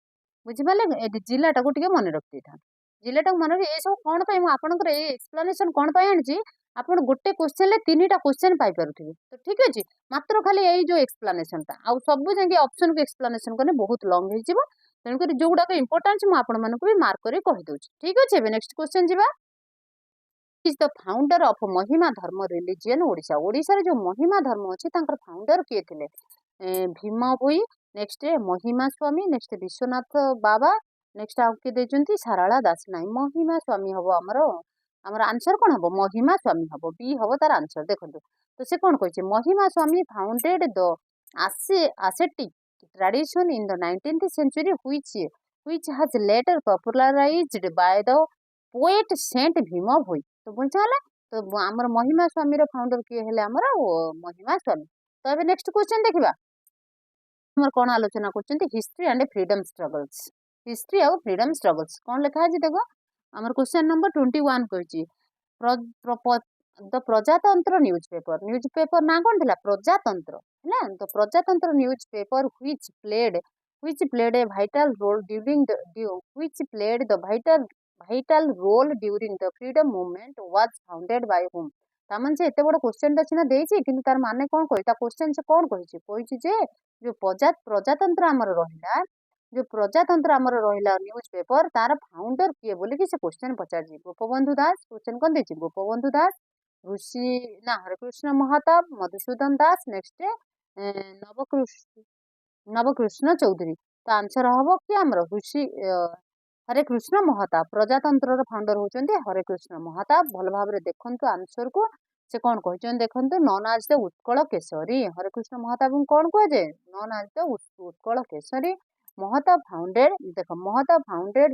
Speaker 1: ବୁଝିପାରିଲେ ଏ ଜିଲ୍ଲାଟାକୁ ଟିକେ ମନେ ରଖିଦେଇଥାନ୍ତି। ଜିଲ୍ଲାଟାକୁ ମନେ ରଖି ଏସବୁ କ'ଣ ପାଇଁ ମୁଁ ଆପଣଙ୍କର ଏଇ ଏକ୍ସପ୍ଲାନେସନ କ'ଣ ପାଇଁ ଆଣିଛି ଆପଣ ଗୋଟେ କ୍ୱେଶ୍ଚନରେ 3ଟା କ୍ୱେଶ୍ଚନ ପାଇପାରୁଥିବେ। ତ ଠିକ ଅଛି ମାତ୍ର ଖାଲି ଏଇ ଯୋଉ ଏକ୍ସପ୍ଲାନେସନଟା ଆଉ ସବୁ ଯାଇକି ଅପସନକୁ ଏକ୍ସପ୍ଲାନେସନ କଲେ ବହୁତ ଲଙ୍ଗ ହେଇଯିବ। ତେଣୁକରି ଯୋଉଗୁଡାକ ଇମ୍ପୋର୍ଟାନ୍ସ ମୁଁ ଆପଣମାନଙ୍କୁ ବି ମାର୍କ କରି କହିଦେଉଛି। ଠିକ ଅଛି ଏବେ ନେକ୍ସଟ କ୍ୱେଶ୍ଚନ ଯିବା। ଇଜ ଦ ଫାଉଣ୍ଡର ଅଫ ମହିମା ଧର୍ମ ରିଲିଜିଅନ ଓଡ଼ିଶା। ଓଡ଼ିଶାରେ ଯୋଉ ମହିମା ଧର୍ମ ଅଛି ତାଙ୍କର ଫାଉଣ୍ଡର କିଏ ଥିଲେ ଭୀମ ଭୋଇ ନେକ୍ସଟ ମହିମା ସ୍ୱାମୀ ନେକ୍ସଟ ବିଶ୍ୱନାଥ ବାବା ନେକ୍ସଟ ଆଉ କିଏ ଦେଇଛନ୍ତି ସାରଳା ଦାସ। ନାହିଁ ମହିମା ସ୍ୱାମୀ ହବ ଆମର ଆନ୍ସର କ'ଣ ହବ ମହିମା ସ୍ୱାମୀ ହବ ବି ହବ ତାର ଆନ୍ସର। ଦେଖନ୍ତୁ ତ ସେ କ'ଣ କହିଛି ମହିମା ସ୍ୱାମୀ ଫାଉଣ୍ଡେଡ ଦ ascetic tradition in the 19th century which has later popularized by the poet Saint Bhima Bhoi। तो बुझा ହେଲା ତ ଆମର ମହିମା ସ୍ୱାମୀର ଫାଉଣ୍ଡର କିଏ ହେଲେ ଆମର ମହିମା ସ୍ୱାମୀ। ତ ଏବେ ନେକ୍ସଟ କ୍ୱେଶ୍ଚନ ଦେଖିବା ଆମର କ'ଣ ଆଲୋଚନା କରୁଛନ୍ତି ହିଷ୍ଟ୍ରି ଆଣ୍ଡ ଫ୍ରିଡମ ଷ୍ଟ୍ରଗଲ୍ସ। ହିଷ୍ଟ୍ରି ଆଉ ଫ୍ରିଡମ ଷ୍ଟ୍ରଗଲ୍ସ କ'ଣ ଲେଖା ଅଛି ଦେଖ ଆମର କ୍ୱେଶ୍ଚନ ନମ୍ବର 21 କହିଛି ଦ ପ୍ରଜାତନ୍ତ୍ର ନ୍ୟୁଜ ପେପର ନାଁ କ'ଣ ଥିଲା ପ୍ରଜାତନ୍ତ୍ର ହେଲା। ତ Prajatantra newspaper which played a vital role during the freedom movement was founded by whom। ତାମାନେ ସେ ଏତେ ବଡ଼ କ୍ୱେଶ୍ଚନଟା ସିନା ଦେଇଛି କିନ୍ତୁ ତାର ମାନେ କ'ଣ କହିଛି ତା କ୍ୱେଶ୍ଚନ ସେ କ'ଣ କହିଛି ଯେ ଯୋଉ ପ୍ରଜାତନ୍ତ୍ର ଆମର ରହିଲା ନ୍ୟୁଜ ପେପର ତାର ଫାଉଣ୍ଡର କିଏ ବୋଲିକି ସେ କ୍ୱେଶ୍ଚନ ପଚାରିଛି। ଗୋପବନ୍ଧୁ ଦାସ କ୍ୱେଶ୍ଚନ କ'ଣ ଦେଇଛି ଗୋପବନ୍ଧୁ ଦାସ ହରେକୃଷ୍ଣ ମହତାବ ମଧୁସୂଦନ ଦାସ ନେକ୍ସଟ ନବକୃଷ୍ଣ ଚୌଧୁରୀ। ତ ଆନ୍ସର ହବ କି ଆମର ହରେକୃଷ୍ଣ ମହତାବ। ପ୍ରଜାତନ୍ତ୍ରର ଫାଉଣ୍ଡର ହଉଛନ୍ତି ହରେକୃଷ୍ଣ ମହତାବ। ଭଲ ଭାବରେ ଦେଖନ୍ତୁ ଆନ୍ସରକୁ ସେ କ'ଣ କହିଛନ୍ତି ଦେଖନ୍ତୁ known as the Utkal Keshari. Harekrushna ମହତାବଙ୍କୁ କ'ଣ କୁହାଯାଏ known as the Utkal Keshari. Mahtab founded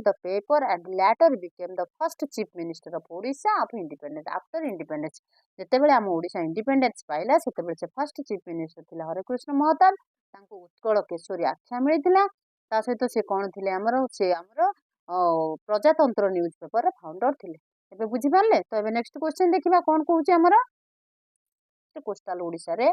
Speaker 1: the paper and later became the first chief minister of Odisha of independence after independence. ଯେତେବେଳେ ଆମ ଓଡ଼ିଶା ଇଣ୍ଡିପେଣ୍ଡେନ୍ସ ପାଇଲା ସେତେବେଳେ ସେ ଫର୍ଷ୍ଟ ଚିଫ ମିନିଷ୍ଟର ଥିଲେ ହରେକୃଷ୍ଣ ମହତାବ। ତାଙ୍କୁ ଉତ୍କଳ କେଶରୀ ଆଖ୍ୟା ମିଳିଥିଲା। ତା ସହିତ ସେ କ'ଣ ଥିଲେ ଆମର ପ୍ରଜାତନ୍ତ୍ର ନ୍ୟୁଜ ପେପରର ଫାଉଣ୍ଡର ଥିଲେ। ଏବେ ବୁଝିପାରିଲେ ତ ଏବେ ନେକ୍ସଟ କ୍ୱେଶ୍ଚନ ଦେଖିବା କ'ଣ କହୁଛି ଆମର କୋଷ୍ଟାଲ ଓଡ଼ିଶାରେ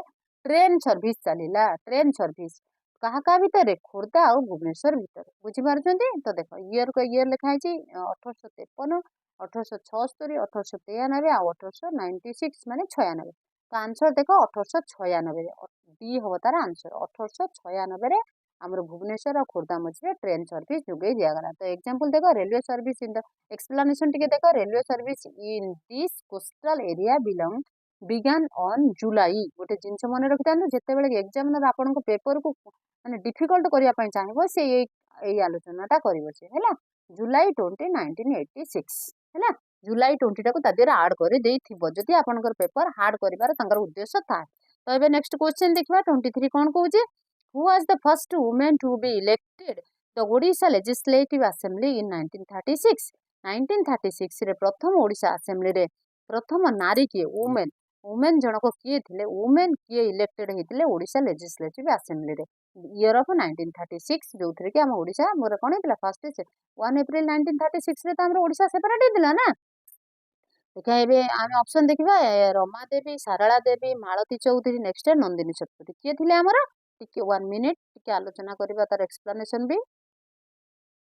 Speaker 1: ଟ୍ରେନ ସର୍ଭିସ ଚାଲିଲା। ଟ୍ରେନ ସର୍ଭିସ କାହା କାହା ଭିତରେ ଖୋର୍ଦ୍ଧା ଆଉ ଭୁବନେଶ୍ୱର ଭିତରେ। ବୁଝିପାରୁଛନ୍ତି ତ ଦେଖ ଇୟର ଲେଖା ହେଇଛି 1853 1876 1893 ଆଉ 1896 ମାନେ 96। ତ ଆନ୍ସର ଦେଖ 1896 ଡି ହବ ତାର ଆନ୍ସର। 1896ରେ ଆମର ଭୁବନେଶ୍ୱର ଆଉ ଖୋର୍ଦ୍ଧା ମଝିରେ ଟ୍ରେନ ସର୍ଭିସ ଯୋଗାଇ ଦିଆଗଲା। ତ ଏକ୍ସାମ୍ପଲ ଦେଖ railway service in the explanation ଟିକେ ଦେଖ railway service in this coastal area began on July. ଗୋଟେ ଜିନିଷ ମନେ ରଖିଥାନ୍ତୁ ଯେତେବେଳେ ଏକ୍ସାମିନର ଆପଣଙ୍କ ପେପରକୁ ମାନେ ଡିଫିକଲ୍ଟ କରିବା ପାଇଁ ଚାହିଁବ ସେ ଏଇ ଆଲୋଚନାଟା କରିବ ସେ ହେଲା ଜୁଲାଇ 20 1986 ହେଲା ଜୁଲାଇ 20ଟାକୁ ତା ଦେହରେ ଆଡ୍ କରିଦେଇଥିବ ଯଦି ଆପଣଙ୍କର ପେପର ହାର୍ଡ କରିବାର ତାଙ୍କର ଉଦ୍ଦେଶ୍ୟ ଥାଏ। ତ ଏବେ ନେକ୍ସଟ କ୍ୱେଶ୍ଚନ ଦେଖିବା 23 କ'ଣ କହୁଛି Who was the first woman to be elected the Odisha Legislative Assembly in 1936? 1936 रे प्रथम ओडिशा असेंबली रे प्रथम नारी किए वुमेन वुमेन जनक किए थिले वुमेन किए इलेक्टेड हेतिले ओडिशा लेजिस्लेटिव असेंबली रे ईयर ऑफ 1936 जो थरे कि हम ओडिशा मोर कोन हेतिला फर्स्ट 1 अप्रैल 1936 रे त हमर ओडिशा सेपरेट हेतिला ना देखा एबे आमे ऑप्शन देखिबा रमा देवी सारला देवी मालती चौधरी नेक्स्ट नंदिनी शतपथी किए थिले हमर टिके 1 मिनिट टिके आलोचना करबा तार एक्सप्लेनेशन भी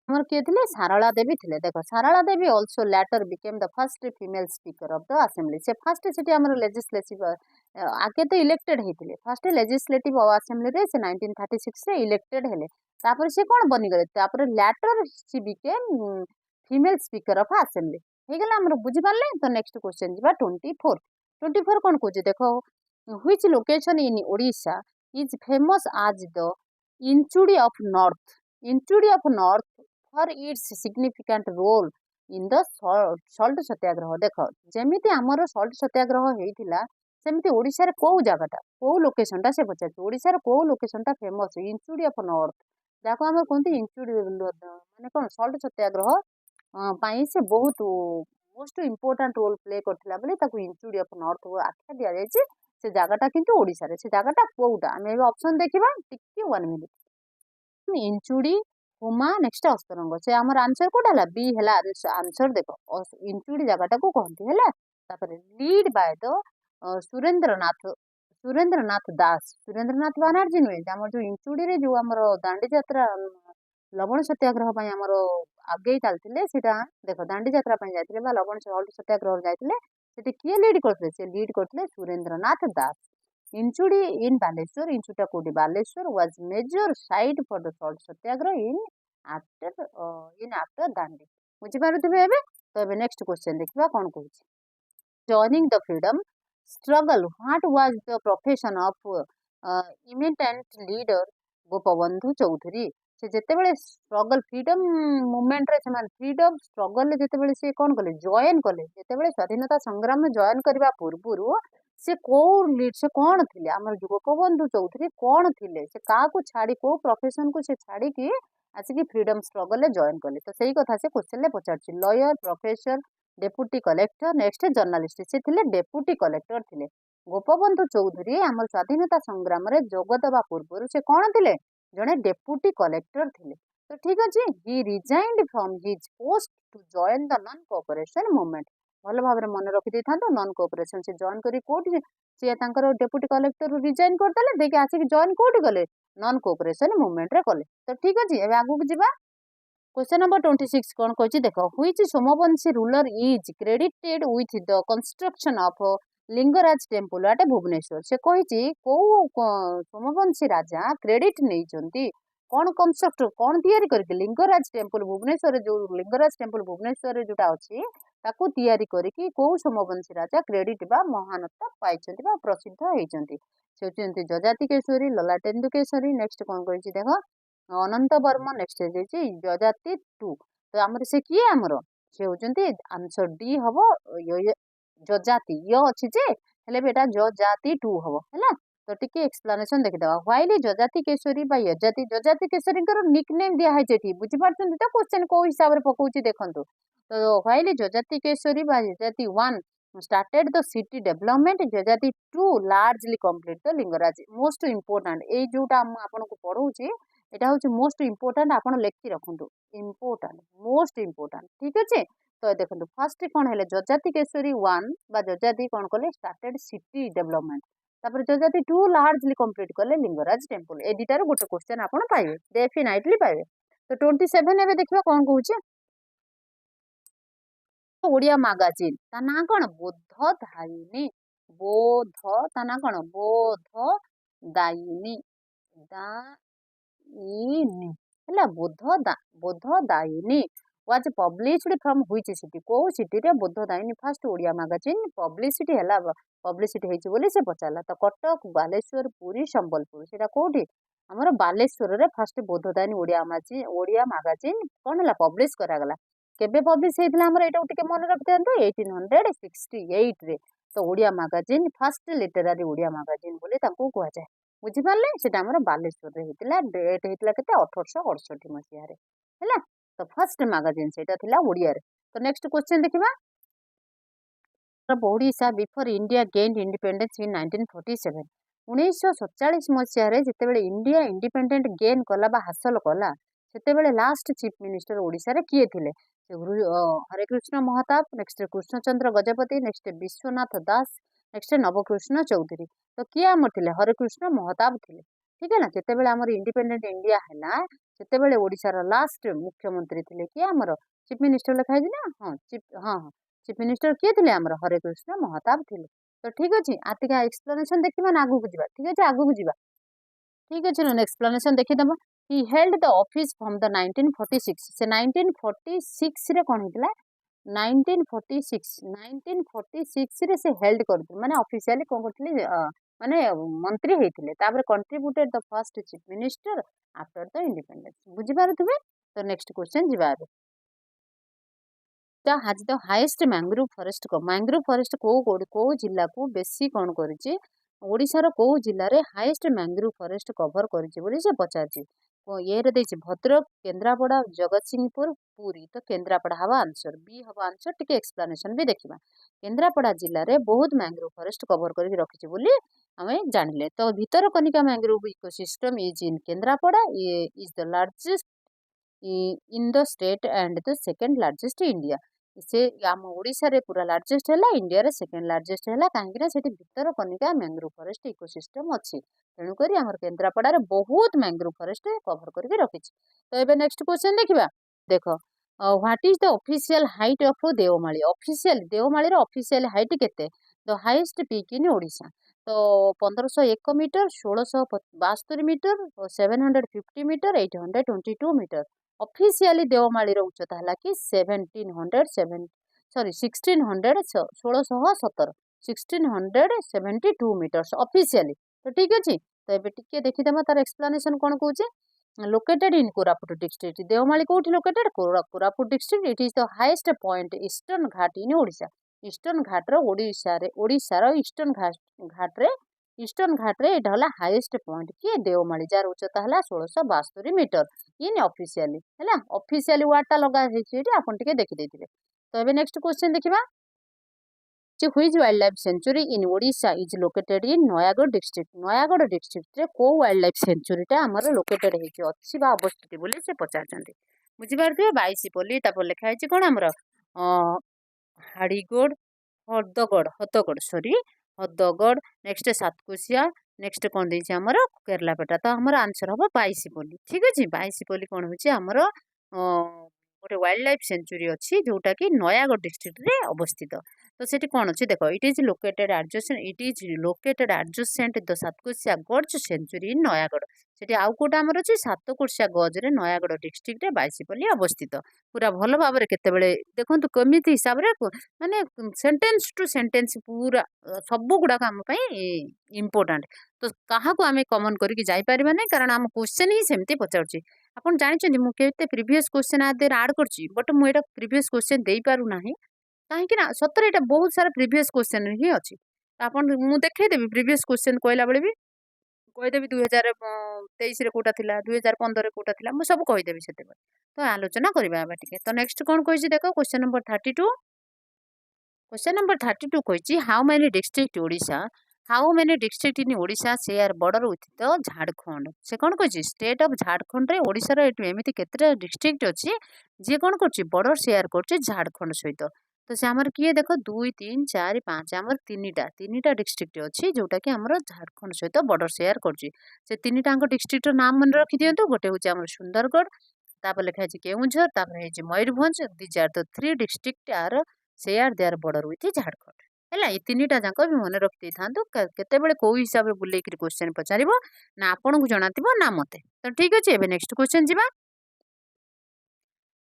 Speaker 1: हमर किए थिले सारला देवी थिले देखो Sarala Devi also later became the first female speaker of the assembly से फर्स्ट सिटी हमर लेजिस्लेटिव आगे तो इलेक्टेड हेतिले फर्स्ट लेजिस्लेटिव असेंबली रे से 1936 रे इलेक्टेड हेले तापर से कोन बनि गले तापर later she became female speaker of assembly हे गेला हमर बुझि पारले तो नेक्स्ट क्वेश्चन जिबा 24 कोन कोजे देखो which location in Odisha is famous as the Inchudi of north Inchudi of north for its significant role in the salt Satyagraha देख जमीती आमर सल्ट सत्याग्रह होता सेमती ओडिशा रे को जगहटा को लोकेशनटा से पचार ओडिशा रे को लोकेशनटा फेमस इंचुडी ऑफ नॉर्थ जाको आम कहते इंचुडी माने कौन सल्ट सत्याग्रह पाई से बहुत मोस्ट इम्पोर्टाट रोल प्ले करथिला बोले ताकू इंचुडी ऑफ नॉर्थ आख्या दिया जायछि से जगहटा किंतु ओडिशा रे से जगहटा कोउटा आमे ऑप्शन देखिबा टिके 1 मिनिट इंचुडी हुमा नेक्स्ट अस्तरंग से आमर आंसर कोटा हला बी हला आंसर देखो इंचुडी जगहटा को कहती है तापर लीड बाय द सुरेंद्रनाथ दास सुरेंद्रनाथ बानर्जी नुहे आम जो इंचुडी रे जो आमर दांडी यात्रा लवण सत्याग्रह पई आमर आगे चलते सीटा देख दांडी यात्रा पई जाइतिले बा लवण सत्याग्रह जाइतिले सेठी किए लीड करथिले से लीड करथिले सुरेंद्रनाथ दास इंचुडी इन बालेश्वर इंचुटा कोडी Baleshwar was major site for the salt Satyagraha after Dandi बुझी पारुथिबे एबे तो एबे नेक्स्ट क्वेश्चन देखिबा कोन कहूची joining the freedom struggle what was the profession of eminent leader Gopabandhu Choudhury से जेतेबेले स्ट्रगल फ्रीडम मूवमेंट रे समान फ्रीडम स्ट्रगल ले जेतेबेले से कोन कले जॉइन कले जेतेबेले स्वाधीनता संग्राम में जॉइन करबा पूर्वरु से को लीड से कौन थिले हमर गोपबंधु चौधरी कौन थिले से का को छाड़ी को प्रोफेशन को से छाड़ी की आसिकी फ्रीडम स्ट्रगल ले जॉइन कले तो सही कथा से क्वेश्चन ले पचारछि lawyer professor deputy collector next journalist से थिले डेप्यूटी कलेक्टर थिले गोपबंधु चौधरी हमर स्वाधीनता संग्राम रे जोग दबा पूर्वरु से कौन थिले जने डेप्यूटी कलेक्टर थिले तो ठीक अछि he resigned from his post to join the non cooperation movement भल भाव मन रखी था नॉन कोऑपरेशन से जॉइन करी कोठी से तांकर डेप्यूटी कलेक्टर रिजाइन करदेले देखि आसिक जॉइन कोठी गले नॉन कोऑपरेशन मूवमेंट रे कले तो ठीक अछि एबे आगु जिबा क्वेश्चन नंबर 26 कोन कहछि देखो which Somvanshi ruler is credited with the construction of Lingaraj temple at Bhubaneswar से कहिछि को सोमवंशी राजा क्रेडिट नै जंती कौन कंस्ट्रक्ट कौन तैयारी करके लिंगराज टेम्पल भुवनेश्वर जो लिंगराज टेम्पल भुवनेश्वर जोटा अछि ताकू तैयारी करके को सोमवंशी राजा क्रेडिट बा महानता पाइछंती बा प्रसिद्ध हेचंती से होचंती जजाति केशरी ललाटेन्दु केशरी नेक्स्ट कोन कहछि देखो अनंत वर्मा नेक्स्ट हेछि जजाति 2 तो हमर से किए हमर से होचंती आंसर डी हबो जजाति य अछि जे हेले बेटा जजाति 2 हबो हैला तो टिके एक्सप्लेनेशन देखि दवा व्हाइल जजाति केशरी बा जजाति केशरी कर निकनेम दिया है जेठी बुझि पारछन तो क्वेश्चन को हिसाब रे पकोछि देखंतु तो व्हाइल जजाति केशरी बा जजाति 1 started the city development जजाति 2 largely complete the Lingaraj most important ए जोटा हम आपन को पढौछि एटा होछि मोस्ट इंपोर्टेंट आपन लेखि रखंतु इंपोर्टेंट मोस्ट इंपोर्टेंट ठीक अछि तो देखंतु फर्स्ट कोन हेले जजाति केशरी 1 बा जजाति कोन कले स्टार्टेड सिटी डेवलपमेंट तापर जजाति 2 लार्जली कंप्लीट कले लिंगराज टेम्पल ए दिटार गोटे क्वेश्चन आपन पाइबे डेफिनेटली पाइबे तो 27 एबे देखिबा कोन कहूछि ओडिया मैगजीन ता ना कोन बोध दायिनी बोध ता ना कोन बोध दायिनी दायिनी हला Bodhadayini was published from which city को सिटी रे Bodhadayini first Odia magazine publicity हला पब्लिसिटी हेछि बोली से पचाला तो कटक बालेश्वर पुरी संबलपुर सेटा कोठी हमर बालेश्वर रे फर्स्ट बोध दायिनी ओडिया मैगजीन कोन हला पब्लिश करा गला केबे पब्लिश हेतिला हमर एटा टिके मन रखते 1868 रे तो Odia magazine first literary Odia magazine बोली ताको कहै जाय बुझिपारे सेटा आमर बालेश्वर होता डेट होता के 1868 मसीह है। तो फर्स्ट मैगजीन से ओडिया तो नेक्स्ट क्वेश्चन देखा Odisha before India gained independence in 1947 1947 मसीह जिते इंडिया इंडिपेंडेंट गेन कला हासिल कला से लास्ट चीफ मिनिस्टर ओडिशा रे किए थे हरे कृष्ण महताब नेक्स्ट कृष्णचंद्र गजपति नेक्स्ट विश्वनाथ दास नेक्स्ट नवकृष्ण चौधरी तो किए आमर थे हरे कृष्ण महताब थे ठीक है ना जिते आमर इंडिपेंडेंट इंडिया है से ओडिशार लास्ट मुख्यमंत्री थे किए आमर चीफ मिनिस्टर लिखाई ना हाँ हाँ हाँ चीफ मिनिस्टर किए थे आमर हरे कृष्ण महताब थे तो ठीक अच्छे आतिका एक्सप्लेनेशन देखा ना आगू जावा ठीक अच्छे आगू जावा ठीक अच्छे ना एक्सप्लेनेशन देखीदब he held the office from the 1946 से 1946 रे कौन होता 1946 रे से हेल्ड करते माने ऑफिशियली कौन करते माने मंत्री होते contributed the first chief minister after the independence बुझी पारुथिबे तो नेक्स्ट क्वेश्चन जीवा has the highest mangrove forest mangrove forest को जिला को बेसी कौन करिछि ओडिशार को जिले में हाईएस्ट मैंग्रोव फॉरेस्ट कवर कर पचार ये देछि भद्रक केन्द्रापड़ा जगतसिंहपुर पुरी तो केन्द्रापड़ा हवा आंसर बी हवा आंसर टिके एक्सप्लेनेशन भी देखिबा केन्द्रापड़ा जिले में बहुत मैंग्रोव फॉरेस्ट कवर कर रखिछि बोली हमें जानिले तो Bhitarkanika mangrove ecosystem is in Kendrapara is the largest in the state and the second largest India से आम ओडिशा रे पूरा लार्जेस्ट है इंडिया रे सेकंड लार्जेस्ट है कहीं से भितरकनिका मैंग्रोव फॉरेस्ट इकोसिस्टम अच्छी तेणुक आम केन्द्रापड़ा बहुत मैंग्रोव फॉरेस्ट कवर करके रखी तो ये नेक्स्ट क्वेश्चन देखा देख what is the official height of Deomali official Deomali official height केते the highest peak in Odisha तो 1501 metre 1672 metre 750 metre 822 metre officially Deomali उच्चता है कि 1672 मीटर्स ऑफिशियली तो ठीक अच्छे तो ये देखीदे तार एक्सप्लेनेशन कौन कौन located in Koraput district Deomali कौटी located Koraput district it is the highest point Eastern Ghat in Odisha Eastern Ghat ओडिशार ईस्टर्न घाट रे ये हाईएस्ट पॉइंट किए देवमाली जार उच्चता है 1672 मीटर इन ऑफिशियली है ऑफिशियली वार्डटा लगा आपन टिके देखि देथिबे तो एबे नेक्स्ट क्वेश्चन देखिबा which wild life sanctuary in Odisha is located in Nayagarh district रे को वाइल्ड लाइफ सेंचुरीटा हमर लोकेटेड हेछि अछि बा अवस्थित बोली से पचारचंदी बुझि पारथिबे 22 पल्ली तापर लिखा हेछि कोन हमर हाड़ीगोड़ हदगड़ सॉरी हदगड़ नेक्स्ट सातकोशिया नेक्स्ट कौन देछि हमर केरलापेटा तो हमर आंसर हम 22 पल्ली ठीक अच्छे 22 पल्ली कौन होछि हमर गोटे वाइल्ड लाइफ सेंचुरी अच्छी जोटा कि नयागढ़ डिस्ट्रिक्ट रे अवस्थित तो सेठी कौन अच्छे देख it is located adjacent the Satkosia gorge sanctuary इन नयागढ़ सेठी आउ कोटा हमर अछि सातकोशिया गज रे नयागढ़ डिस्ट्रिक्ट रे 22 पल्ली अवस्थित पूरा भल भाव में केतेबेले देखंतु कमिति हिसाब रे माने सेंटेंस टू सेंटेंस पूरा सब गुड़ाक आम इम्पोर्टाट तो क्या आम कमन करके जापर ना कारण आम क्वेश्चन ही सेमती पचार आपन जानते मुझे प्रीवियस क्वेश्चन आड कर बट मुझे प्रीवियस क्वेश्चन दे पारना कहीं सतरे यहाँ बहुत सारा प्रीवियस क्वेश्चन ही अच्छी आपन मुझे देखदेवी प्रीवियस क्वेश्चन कहला बेले भी कहीदेवी 2023 कौटा थी 2015 कौटा थी मुझे सब कहीदेवी से तो आलोचना करवा तो नेक्स्ट कौन कही देख क्वेश्चन नंबर 32 क्वेश्चन नंबर 32 कही how many district Odisha how many district in Odisha से are border with the Jharkhand से कौन कही स्टेट ऑफ झारखंड रे ओडिशा रे एमती केते डिस्ट्रिक्ट अच्छी जी कौन कर बॉर्डर शेयर कर झारखंड सहित तो से आमर किए देख 2 3 4 5 आमर तीन डिस्ट्रिक्ट अच्छी जोटा कि आमर झारखंड सहित बॉर्डर शेयर कर तीन डिस्ट्रिक्ट नाम मन रखी दिंतु गोटे हूँ आम सुंदरगढ़ तापर लिखा है केउझर तापर है Mayurbhanj these are the 3 district are share their border with Jharkhand है ये तीनटा जाक भी मन रखी था केते कौ हिसाब से बुले क्वेश्चन पचार ना आपन को जना ना मत तो ठीक अच्छे नेक्स्ट क्वेश्चन जी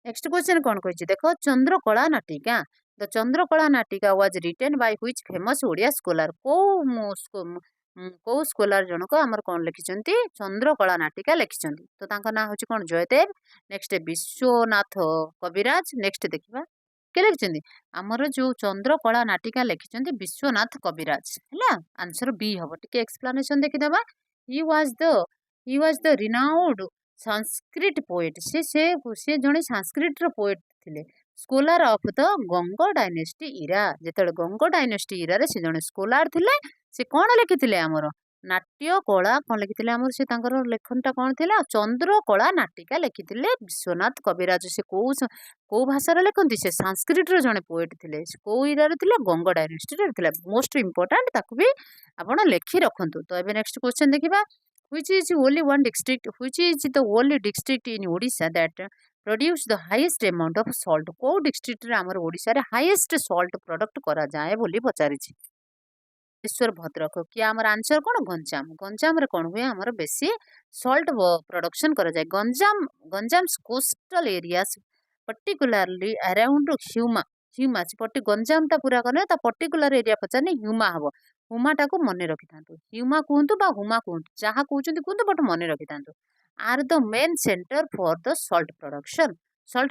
Speaker 1: नेक्स्ट क्वेश्चन कौन कही देख चंद्रकला नाटिका द चंद्रकला नाटिका was written by which famous Odia scholar को स्कॉलर जनक आमर कौन लिखिं चंद्रकला नाटिका लिखिं तो ना हूँ कौन जयदेव नेक्स्ट विश्वनाथ कविराज नेक्स्ट देखा के लिखिं आमर जो चंद्रकला नाटिका लिखिं विश्वनाथ कविराज है आंसर बी हम टे एक्सप्लेनेशन देखीदे he was the he was the renowned Sanskrit poet. ସେ ଜଣେ ସାଂସ୍କ୍ରିଟର ପୋଏଟ୍ ଥିଲେ। Scholar of the Ganga dynasty era. ଯେତେବେଳେ ଗଙ୍ଗ ଡାଇନେଷ୍ଟି ଇରାରେ ସେ ଜଣେ ସ୍କୋଲାର ଥିଲେ। ସେ କ'ଣ ଲେଖିଥିଲେ ଆମର ନାଟ୍ୟ କଳା କ'ଣ ଲେଖିଥିଲେ ଆମର ସେ ତାଙ୍କର ଲେଖନଟା କ'ଣ ଥିଲା ଚନ୍ଦ୍ରକଳା ନାଟିକା ଲେଖିଥିଲେ ବିଶ୍ୱନାଥ କବିରାଜ। ସେ କୋଉ ଭାଷାରେ ଲେଖନ୍ତି ସେ ସାଂସ୍କ୍ରିଟର ଜଣେ ପୋଏଟ୍ ଥିଲେ। ସେ କୋଉ ଇରାରେ ଥିଲେ ଗଙ୍ଗ ଡାଇନେଷ୍ଟିରେ ଥିଲା। ମୋଷ୍ଟ ଇମ୍ପୋର୍ଟାଣ୍ଟ ତାକୁ ବି ଆପଣ ଲେଖି ରଖନ୍ତୁ। ତ ଏବେ ନେକ୍ସଟ କ୍ୱେଶ୍ଚନ ଦେଖିବା which is only one district which is the only district in Odisha that produce the highest amount of salt। କୋଉ ଡିଷ୍ଟ୍ରିକ୍ଟରେ ଆମର ଓଡ଼ିଶାରେ ହାଇଏଷ୍ଟ ସଲ୍ଟ ପ୍ରଡକ୍ଟ କରାଯାଏ ବୋଲି ପଚାରିଛି। ବାଲେଶ୍ୱର ଭଦ୍ରକ କି ଆମର ଆନ୍ସର କ'ଣ ଗଞ୍ଜାମ। ଗଞ୍ଜାମରେ କ'ଣ ହୁଏ ଆମର ବେଶୀ ସଲ୍ଟ ପ୍ରଡକ୍ସନ କରାଯାଏ। ଗଞ୍ଜାମ କୋଷ୍ଟାଲ ଏରିଆସ୍ ପର୍ଟିକୁଲାରଲି ଆରାଉଣ୍ଡ ହ୍ୟୁମା ଗଞ୍ଜାମଟା ପୁରା କଲେ ତା ପର୍ଟିକୁଲାର ଏରିଆ ପଚାରିଲେ ହ୍ୟୁମା ହବ। ହୁମାଟାକୁ ମନେ ରଖିଥାନ୍ତୁ। ହ୍ୟୁମା କୁହନ୍ତୁ ବା ହୁମା କୁହନ୍ତୁ ଯାହା କହୁଛନ୍ତି କୁହନ୍ତୁ ବଟ୍ ମନେ ରଖିଥାନ୍ତୁ। Are the main centre for the salt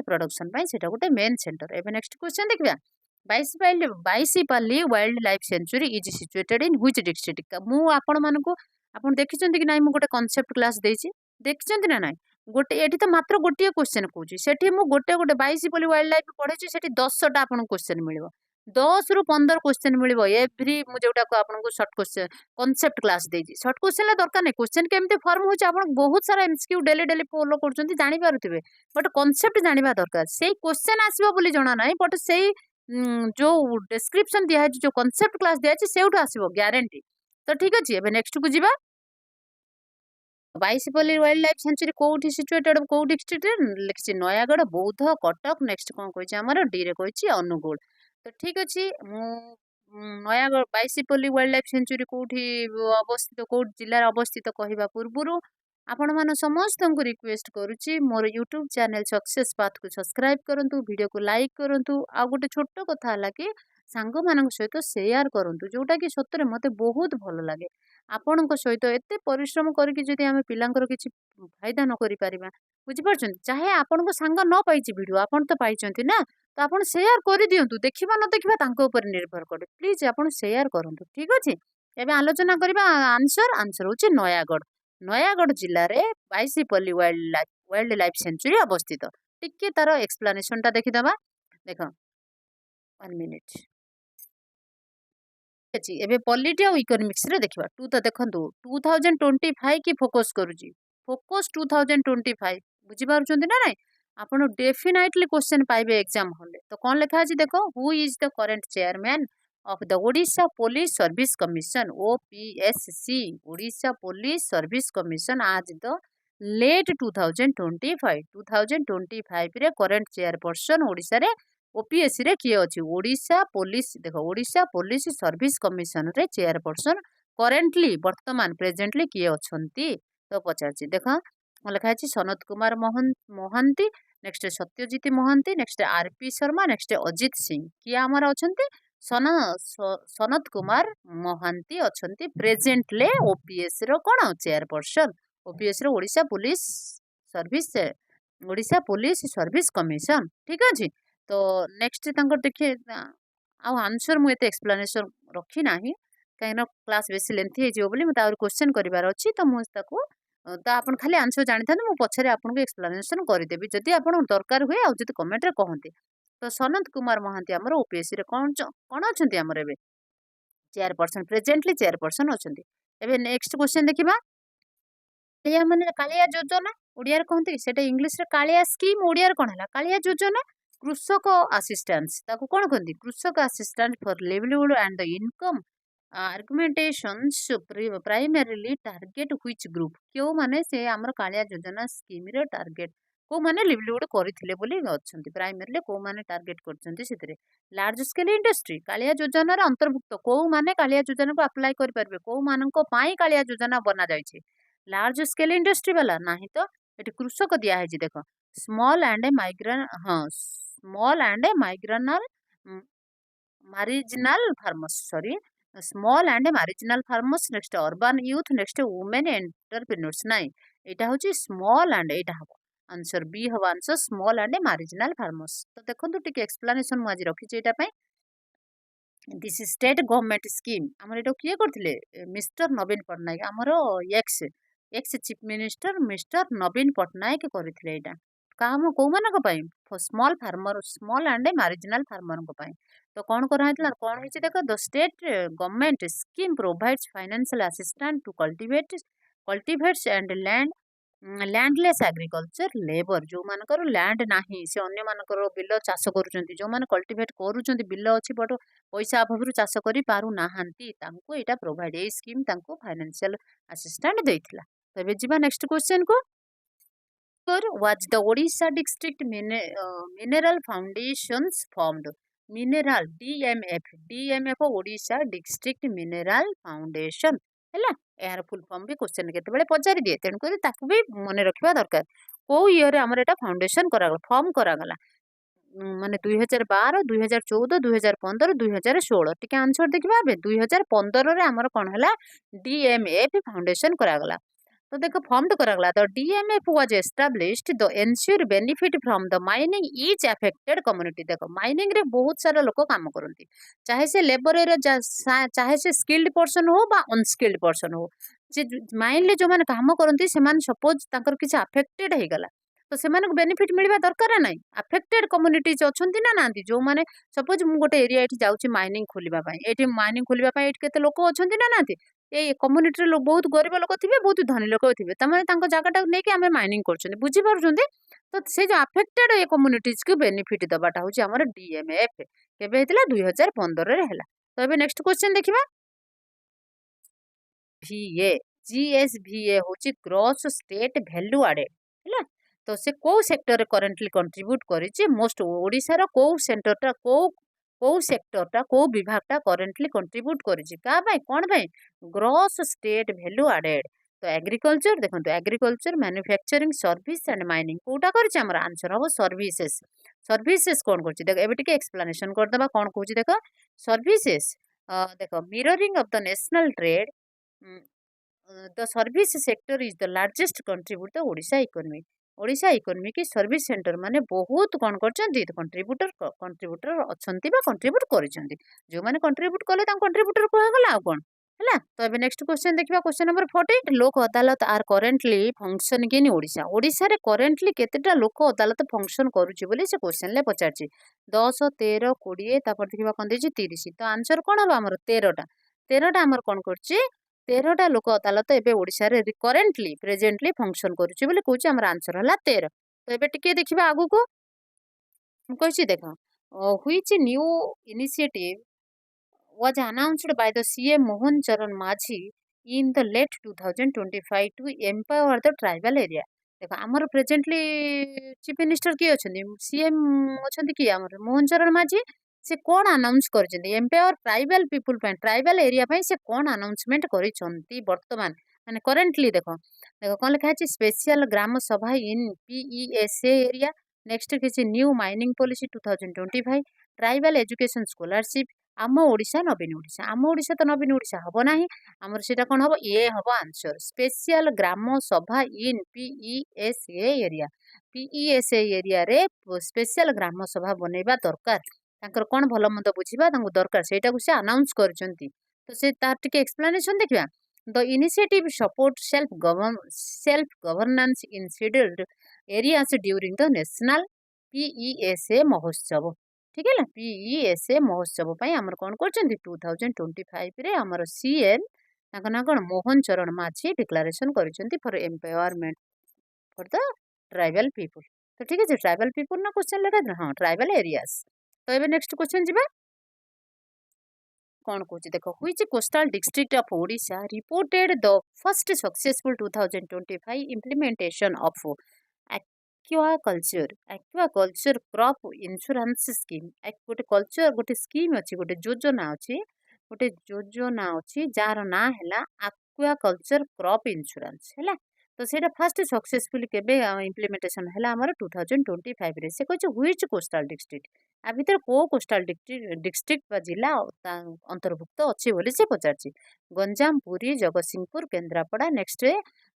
Speaker 1: production ପାଇଁ ସେଟା ଗୋଟେ ମେନ୍ ସେଣ୍ଟର। ଏବେ ନେକ୍ସଟ କ୍ୱେଶ୍ଚନ ଦେଖିବା Baisipali wildlife sanctuary is situated in which district. ମୁଁ ଆପଣ ଦେଖିଛନ୍ତି କି ନାଇଁ ମୁଁ ଗୋଟେ କନସେପ୍ଟ କ୍ଲାସ୍ ଦେଇଛି ଦେଖିଛନ୍ତି ନା ନାଇଁ। ଏଠି ତ ମାତ୍ର ଗୋଟିଏ କ୍ୱେଶ୍ଚନ କହୁଛି। ସେଠି ମୁଁ ଗୋଟେ ବାଇଶିପାଲି ୱାଇଲ୍ଡ ଲାଇଫ ପଢେଇଛି ସେଠି 10ଟା ଆପଣଙ୍କୁ କ୍ୱେଶ୍ଚନ ମିଳିବ। 10ରୁ 15 କ୍ୱେଶ୍ଚନ ମିଳିବ ଏଭ୍ରି ମୁଁ ଯୋଉଟାକୁ ଆପଣଙ୍କୁ ସର୍ଟ କ୍ୱେଶ୍ଚନ କନସେପ୍ଟ କ୍ଲାସ୍ ଦେଇଛି। ସର୍ଟ କ୍ୱେଶ୍ଚନ ଦରକାର ନାହିଁ କ୍ୱେଶ୍ଚନ କେମିତି ଫର୍ମ ହଉଛି ଆପଣ ବହୁତ ସାରା ଏମସିକ୍ୟୁ ଡେଲି ଫଲୋ କରୁଛନ୍ତି ଜାଣିପାରୁଥିବେ ବଟ୍ କନସେପ୍ଟ ଜାଣିବା ଦରକାର। ସେଇ କ୍ୱେଶ୍ଚନ ଆସିବ ବୋଲି ଜଣା ନାହିଁ ବଟ୍ ସେଇ ଯୋଉ ଡେସ୍କ୍ରିପସନ ଦିଆହେଇଛି ଯୋଉ କନସେପ୍ଟ କ୍ଲାସ୍ ଦିଆହେଇଛି ସେଇଠୁ ଆସିବ ଗ୍ୟାରେଣ୍ଟି। ତ ଠିକ ଅଛି ଏବେ ନେକ୍ସଟକୁ ଯିବା। ବାଇଶିପଲ୍ଲୀ ୱାଇଲ୍ଡ ଲାଇଫ ସେଞ୍ଚୁରୀ କୋଉଠି ସିଚୁଏଟେଡ୍ କୋଉ ଡିଷ୍ଟ୍ରିକ୍ଟରେ ଲେଖିଛି ନୟାଗଡ଼ ବୌଦ୍ଧ କଟକ ନେକ୍ସଟ କ'ଣ କହିଛି ଆମର ଡିରେ କହିଛି ଅନୁଗୁଳ। ତ ଠିକ ଅଛି ମୁଁ Nayagarh Baisipalli wild life century କୋଉଠି ଅବସ୍ଥିତ କୋଉ ଜିଲ୍ଲାରେ ଅବସ୍ଥିତ କହିବା ପୂର୍ବରୁ ଆପଣମାନେ ସମସ୍ତଙ୍କୁ ରିକ୍ୱେଷ୍ଟ କରୁଛି ମୋର ୟୁଟ୍ୟୁବ ଚ୍ୟାନେଲ ସକ୍ସେସ୍ ପାଥକୁ ସବସ୍କ୍ରାଇବ କରନ୍ତୁ ଭିଡ଼ିଓକୁ ଲାଇକ୍ କରନ୍ତୁ। ଆଉ ଗୋଟେ ଛୋଟ କଥା ହେଲା କି ସାଙ୍ଗମାନଙ୍କ ସହିତ ସେୟାର କରନ୍ତୁ ଯୋଉଟାକି ସତରେ ମୋତେ ବହୁତ ଭଲ ଲାଗେ। ଆପଣଙ୍କ ସହିତ ଏତେ ପରିଶ୍ରମ କରିକି ଯଦି ଆମେ ପିଲାଙ୍କର କିଛି ଫାଇଦା ନ କରିପାରିବା ବୁଝିପାରୁଛନ୍ତି ଚାହେ ଆପଣଙ୍କ ସାଙ୍ଗ ନ ପାଇଛି ଭିଡ଼ିଓ ଆପଣ ତ ପାଇଛନ୍ତି ନା ତ ଆପଣ ସେୟାର କରିଦିଅନ୍ତୁ। ଦେଖିବା ନ ଦେଖିବା ତାଙ୍କ ଉପରେ ନିର୍ଭର କରେ ପ୍ଲିଜ ଆପଣ ସେୟାର କରନ୍ତୁ ଠିକ ଅଛି। ଏବେ ଆଲୋଚନା କରିବା ଆନ୍ସର ହଉଛି ନୟାଗଡ଼ ଜିଲ୍ଲାରେ ବାଇଶିପଲ୍ଲୀ ୱାଇଲ୍ଡ ଲାଇଫ ସେଞ୍ଚୁରୀ ଅବସ୍ଥିତ। ଟିକେ ତାର ଏକ୍ସପ୍ଲାନେସନଟା ଦେଖିଦବା ଦେଖ 1 ମିନିଟ୍ ଅଛି। ଏବେ ପଲିଟି ଆଉ ଇକୋନୋମିକ୍ସରେ ଦେଖିବା ତ ଦେଖନ୍ତୁ 2025 କି ଫୋକସ୍ କରୁଛି ଫୋକସ୍ 2025 ବୁଝିପାରୁଛନ୍ତି ନା ନାଇଁ। ଆପଣ ଡେଫିନାଇଟଲି କ୍ୱେଶ୍ଚନ ପାଇବେ ଏକ୍ଜାମ ହଲରେ। ତ କ'ଣ ଲେଖା ଅଛି ଦେଖ who is the current chairman of the Odisha police service commission OPSC Odisha police service commission as the late 2025ରେ କରେଣ୍ଟ ଚେୟାରପର୍ସନ ଓଡ଼ିଶାରେ OPSC ରେ କିଏ ଅଛି ଓଡ଼ିଶା ପୋଲିସ ଦେଖ ଓଡ଼ିଶା ପୋଲିସ ସର୍ଭିସ କମିଶନରେ ଚେୟାରପର୍ସନ କରେଣ୍ଟଲି ବର୍ତ୍ତମାନ ପ୍ରେଜେଣ୍ଟଲି କିଏ ଅଛନ୍ତି ତ ପଚାରିଛି ଦେଖ ଲେଖା ଅଛି Sanat Kumar Mohanty next Satyajit Mohanty next RP Sharma next Ajit Singh କିଏ ଆମର ଅଛନ୍ତି ସନତ କୁମାର ମହାନ୍ତି ଅଛନ୍ତି ପ୍ରେଜେଣ୍ଟଲି OPSC ର କ'ଣ ଚେୟାରପର୍ସନ OPSC ର ଓଡ଼ିଶା ପୋଲିସ ସର୍ଭିସ କମିଶନ ଠିକ ଅଛି। ତ ନେକ୍ସଟ ତାଙ୍କର ଦେଖିଏ ଆଉ ଆନ୍ସର ମୁଁ ଏତେ ଏକ୍ସପ୍ଲାନେସନ ରଖି ନାହିଁ କାହିଁକିନା କ୍ଲାସ୍ ବେଶୀ ଲେନ୍ଥି ହେଇଯିବ ବୋଲି ମୋତେ ଆହୁରି କ୍ୱେଶ୍ଚନ କରିବାର ଅଛି ତ ମୁଁ ତାକୁ ତ ଆପଣ ଖାଲି ଆନ୍ସର ଜାଣିଥାନ୍ତୁ ମୁଁ ପଛରେ ଆପଣଙ୍କୁ ଏକ୍ସପ୍ଲାନେସନ କରିଦେବି ଯଦି ଆପଣଙ୍କୁ ଦରକାର ହୁଏ ଆଉ ଯଦି କମେଣ୍ଟରେ କହନ୍ତି। ତ ସନତ କୁମାର ମହାନ୍ତି ଆମର OPSC ରେ କ'ଣ ଅଛନ୍ତି ଆମର ଏବେ ଚେୟାରପର୍ସନ ପ୍ରେଜେଣ୍ଟଲି ଚେୟାରପର୍ସନ ଅଛନ୍ତି। ଏବେ ନେକ୍ସଟ କ୍ୱେଶ୍ଚନ ଦେଖିବା କାଳିଆ ଯୋଜନା ଓଡ଼ିଆରେ କହନ୍ତି ସେଟା ଇଂଲିଶରେ କାଳିଆ ସ୍କିମ୍ ଓଡ଼ିଆରେ କ'ଣ ହେଲା କାଳିଆ ଯୋଜନା। କୃଷକ ଆସିଷ୍ଟାନ୍ସ ତାକୁ କ'ଣ କହନ୍ତି Krushak assistance for livelihood and the income argumentations primarily target which group କେଉଁମାନେ ସେ ଆମର କାଳିଆ ଯୋଜନା ସ୍କିମର ଟାର୍ଗେଟ କୋଉମାନେ ଲିଭଲିହୁଡ କରିଥିଲେ ବୋଲି ଅଛନ୍ତି ପ୍ରାଇମେରିଲି କୋଉମାନେ ଟାର୍ଗେଟ କରିଛନ୍ତି ସେଥିରେ ଲାର୍ଜ ସ୍କେଲ ଇଣ୍ଡଷ୍ଟ୍ରି କାଳିଆ ଯୋଜନାର ଅନ୍ତର୍ଭୁକ୍ତ କୋଉମାନେ କାଳିଆ ଯୋଜନାକୁ ଆପ୍ଲାଏ କରିପାରିବେ କୋଉମାନଙ୍କ ପାଇଁ କାଳିଆ ଯୋଜନା ବନାଯାଇଛି ଲାର୍ଜ ସ୍କେଲ ଇଣ୍ଡଷ୍ଟ୍ରି ବାଲା ନାହିଁ ତ ଏଠି କୃଷକ ଦିଆହେଇଛି ଦେଖ small and marginal farmers next urban youth next women entrepreneurs ନାଇଁ ଏଇଟା ହଉଛି ସ୍ମଲ୍ ଆଣ୍ଡ ଏଇଟା ହବ ଆନ୍ସର ବି ହବ answer small and marginal farmers. ତ ଦେଖନ୍ତୁ ଟିକେ ଏକ୍ସପ୍ଲାନେସନ ମୁଁ ଆଜି ରଖିଛି ଏଇଟା ପାଇଁ दिस स्टेट गवर्नमेंट स्कीम आमर एटा किए करथिले मिस्टर नवीन पट्टनायक आमर ex ex chief minister mister Naveen Patnaik करथिले एटा काम को मानक पई small farmer small and marginal farmer को पई तो कौन करा हेतला कौन हेछि देखो the state government scheme provides financial assistance to cultivates and landless agriculture labour जो मानकर लैंड नाही से अन्य मानकर बिल चाष करूछंती जो माने कल्टिवेट करूछंती बिल अछि बट पैसा अभाव चाष करि पारु नाहांती तांको एटा प्रोवाइड ए स्कीम तांको फाइनेंशियल असिस्टेंट देइथिला तो एबे जिबा नेक्स्ट क्वेश्चन को was the Odisha District Mineral Foundations formed? Mineral DMF Odisha District Mineral Foundation ହେଲା यार फुल फॉर्म भी क्वेश्चन केतेबेले पचारि दिए तेणु करी ताकू भी मने रखिबा दरकार को ईयर रे हमर एटा फाउंडेशन करागला फॉर्म करागला माने 2012 2014 2015 2016 टिके आंसर देखिबा बे 2015 रे हमर कोन हला डीएमएफ फाउंडेशन करागला तो देखो फॉर्म तो करागला तो DMF was established the ensure benefit from the mining each affected community देखो माइनिंग रे बहुत सारा लोक काम करती चाहे से लेबर रे चाहे से स्किल्ड पर्सन हो बा अनस्किल्ड पर्सन हो जे माइन जो माने काम करती से सपोज तांकर किसी अफेक्टेड हो गला तो से बेनिफिट मिलवा दरकार ना अफेक्टेड कम्युनिटीज अच्छा ना ना जो मैंने सपोज मुझे गोटे एरिया ये जाऊँगी माइनिंग खोलवाई ये माइनिंग खोलवाई केते लोक अच्छा ना ना ये कम्युनिटी लोग बहुत गरीब लोक थे बहुत धनी लोक थे जगह नहीं आम माइनिंग कर बुझीपार तो से जो अफेक्टेड ये कम्युनिटीज को बेनिफिट दबाटा हूँ आम डीएमएफ केवे 2015 है तो ये नेक्स्ट क्वेश्चन देखा VA GSVA हूँ ग्रॉस स्टेट वैल्यू एडेड है तो से को सेक्टर करेंटली कंट्रीब्यूट करिछि मोस्ट ओडिसा रो को सेंटरटा को सेक्टरटा को विभागटा करेंटली कंट्रीब्यूट करिछि का भाई कोन भाई ग्रॉस स्टेट वैल्यू एडेड तो एग्रीकल्चर देखंतु agriculture manufacturing service and mining कोटा करिछि हमर आंसर हो सर्विसेस सर्विसेस कोन करछि देख एबे टिके एक्सप्लेनेशन कर दबा कोन कहछि देखो सर्विसेस देखो mirroring of the national trade the service sector is the largest contributor Odisha economy Odisha economy की सर्विस सेंटर माने बहुत कौन कर कंट्रीब्यूटर अच्छी कंट्रीब्यूट कर जो मैंने कंट्रीब्यूट कले कंट्रीब्यूटर कहगला आ कौन है तो अभी नेक्स्ट क्वेश्चन देखा question number 14 Lok Adalat are currently functioning in Odisha Odisha रे करेंटली केतेटा लोक अदालत फंक्शन करूची बोली से क्वेश्चन ले पचारची 10 13 20 तापर देखिबा कोन देची 30 तो आंसर कोन हबा हमर 13टा हमर कोन करची 13टा लोक अदालत एबे ओडिशा रे करेंटली प्रेजेंटली फंक्शन करूची बोली कहूची हमर आंसर हला 13 तो एबे टिके देखिबा आगु को कहूची देखो which new initiative was announced by the CM Mohan Charan Majhi in the late 2025 to empower the tribal area. देखो आमर प्रेजेंटली चीफ मिनिस्टर किए अच्छा सीएम अच्छा किए आम मोहन चरण माझी से कौन अनाउंस कर empower tribal people tribal area से कौन अनाउंसमेंट कर बर्तमान माने करेंटली देखो देखो कौन लिखा है स्पेशल ग्राम सभा इन PESA एरिया नेक्स्ट किसी new mining policy 2025 tribal education scholarship आम ओडिशा नवीन ओडिशा आम ओडिशा तो नवीन ओडिशा हम ना आमर से कौन हम ए हम आंसर स्पेशल ग्राम सभा इन PESA एरिया PESA एरिया रे स्पेशल ग्राम सभा बनैबा दरकार तांकर कौन भल मंद बुझा दरकार से अनाउंस कर तो से तार टिके एक्सप्लेनेशन देखिबा the initiative support self governance in scheduled areas during the national PESA महोत्सव ठीक है ना PESA महोत्सव आमर कौन कर 2025 रे आमर CM ना कौन मोहन चरण माझी डिक्लेरेशन कर for empowerment for the tribal people तो ठीक है ट्राइबल पीपुल ना क्वेश्चन लिखा हाँ ट्राइबल एरियाज तो ये नेक्स्ट क्वेश्चन जी कौन कौच देख which coastal district of Odisha reported the first successful 2025 implementation of aquaculture crop insurance scheme गोटे कल्चर गोटे स्कीम अच्छी गोटे योजना अच्छी जार ना है एक्वाकल्चर क्रॉप इंश्योरेंस है तो सेटा फर्स्ट सक्सेसफुली केबे इम्प्लीमेंटेशन है आमर 2025 रे से कह व्हिच कोस्टल डिस्ट्रिक्ट आ भीतर को कोस्टल डिस्ट्रिक्ट जिला अंतर्भुक्त अच्छी बोली से पचार Ganjam Puri Jagatsinghpur Kendrapara next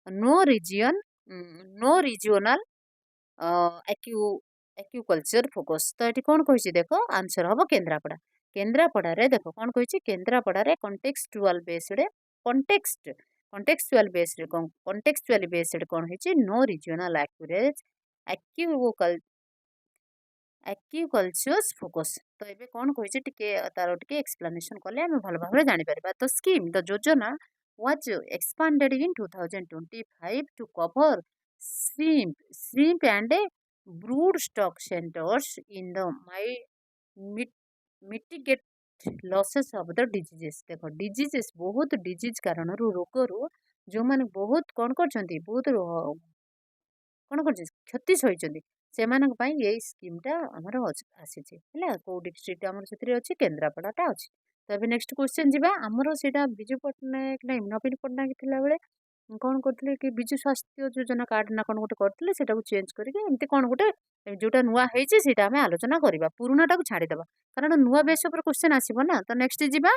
Speaker 1: no regional aquaculture focus तो ये कौन कही देख आंसर हम केन्द्रापड़ा କେନ୍ଦ୍ରାପଡ଼ାରେ ଦେଖ କ'ଣ କହିଛି, କେନ୍ଦ୍ରାପଡ଼ାରେ କଣ୍ଟେକ୍ସଚୁଆଲ ବେସ୍ଡ କ'ଣ ହେଇଛି, ନୋ ରିଜିଓନାଲ ଆକ୍ୟୁକଲଚର୍ସ ଫୋକସ୍। ତ ଏବେ କ'ଣ କହିଛି ଟିକେ ତାର ଟିକେ ଏକ୍ସପ୍ଲାନେସନ କଲେ ଆମେ ଭଲ ଭାବରେ ଜାଣିପାରିବା। ତ ସ୍କିମ୍ ଦ ଯୋଜନା was expanded in 2025 to cover shrimp and broodstock centers in the mitigate losses of the diseases। ଦେଖ diseases ବହୁତ disease କାରଣରୁ ରୋଗରୁ ଯେଉଁମାନେ ବହୁତ କ'ଣ କରୁଛନ୍ତି, ବହୁତ କ'ଣ କରୁଛନ୍ତି କ୍ଷତି ସହିଛନ୍ତି, ସେମାନଙ୍କ ପାଇଁ ଏଇ ସ୍କିମ୍ଟା ଆମର ଆସିଛି ହେଲା। କୋଉ ଡିଷ୍ଟ୍ରିକ୍ଟ ଆମର ସେଥିରେ ଅଛି, କେନ୍ଦ୍ରାପଡ଼ାଟା ଅଛି। ତ ଏବେ ନେକ୍ସଟ କ୍ୱେଶ୍ଚନ୍ ଯିବା। ଆମର ସେଇଟା ବିଜୁ ପଟ୍ଟନାୟକ ନାଇଁ ନବୀନ ପଟ୍ଟନାୟକ ଥିଲାବେଳେ କ'ଣ କରୁଥିଲେ କି ବିଜୁ ସ୍ୱାସ୍ଥ୍ୟ ଯୋଜନା କାର୍ଡ ନା କ'ଣ ଗୋଟେ କରିଥିଲେ, ସେଟାକୁ ଚେଞ୍ଜ କରିକି ଏମିତି କ'ଣ ଗୋଟେ ଯୋଉଟା ନୂଆ ହେଇଛି ସେଇଟା ଆମେ ଆଲୋଚନା କରିବା, ପୁରୁଣାଟାକୁ ଛାଡ଼ିଦେବା, କାରଣ ନୂଆ ବେସ୍ ଉପରେ କ୍ୱେଶ୍ଚନ୍ ଆସିବ ନା। ତ ନେକ୍ସଟ ଯିବା,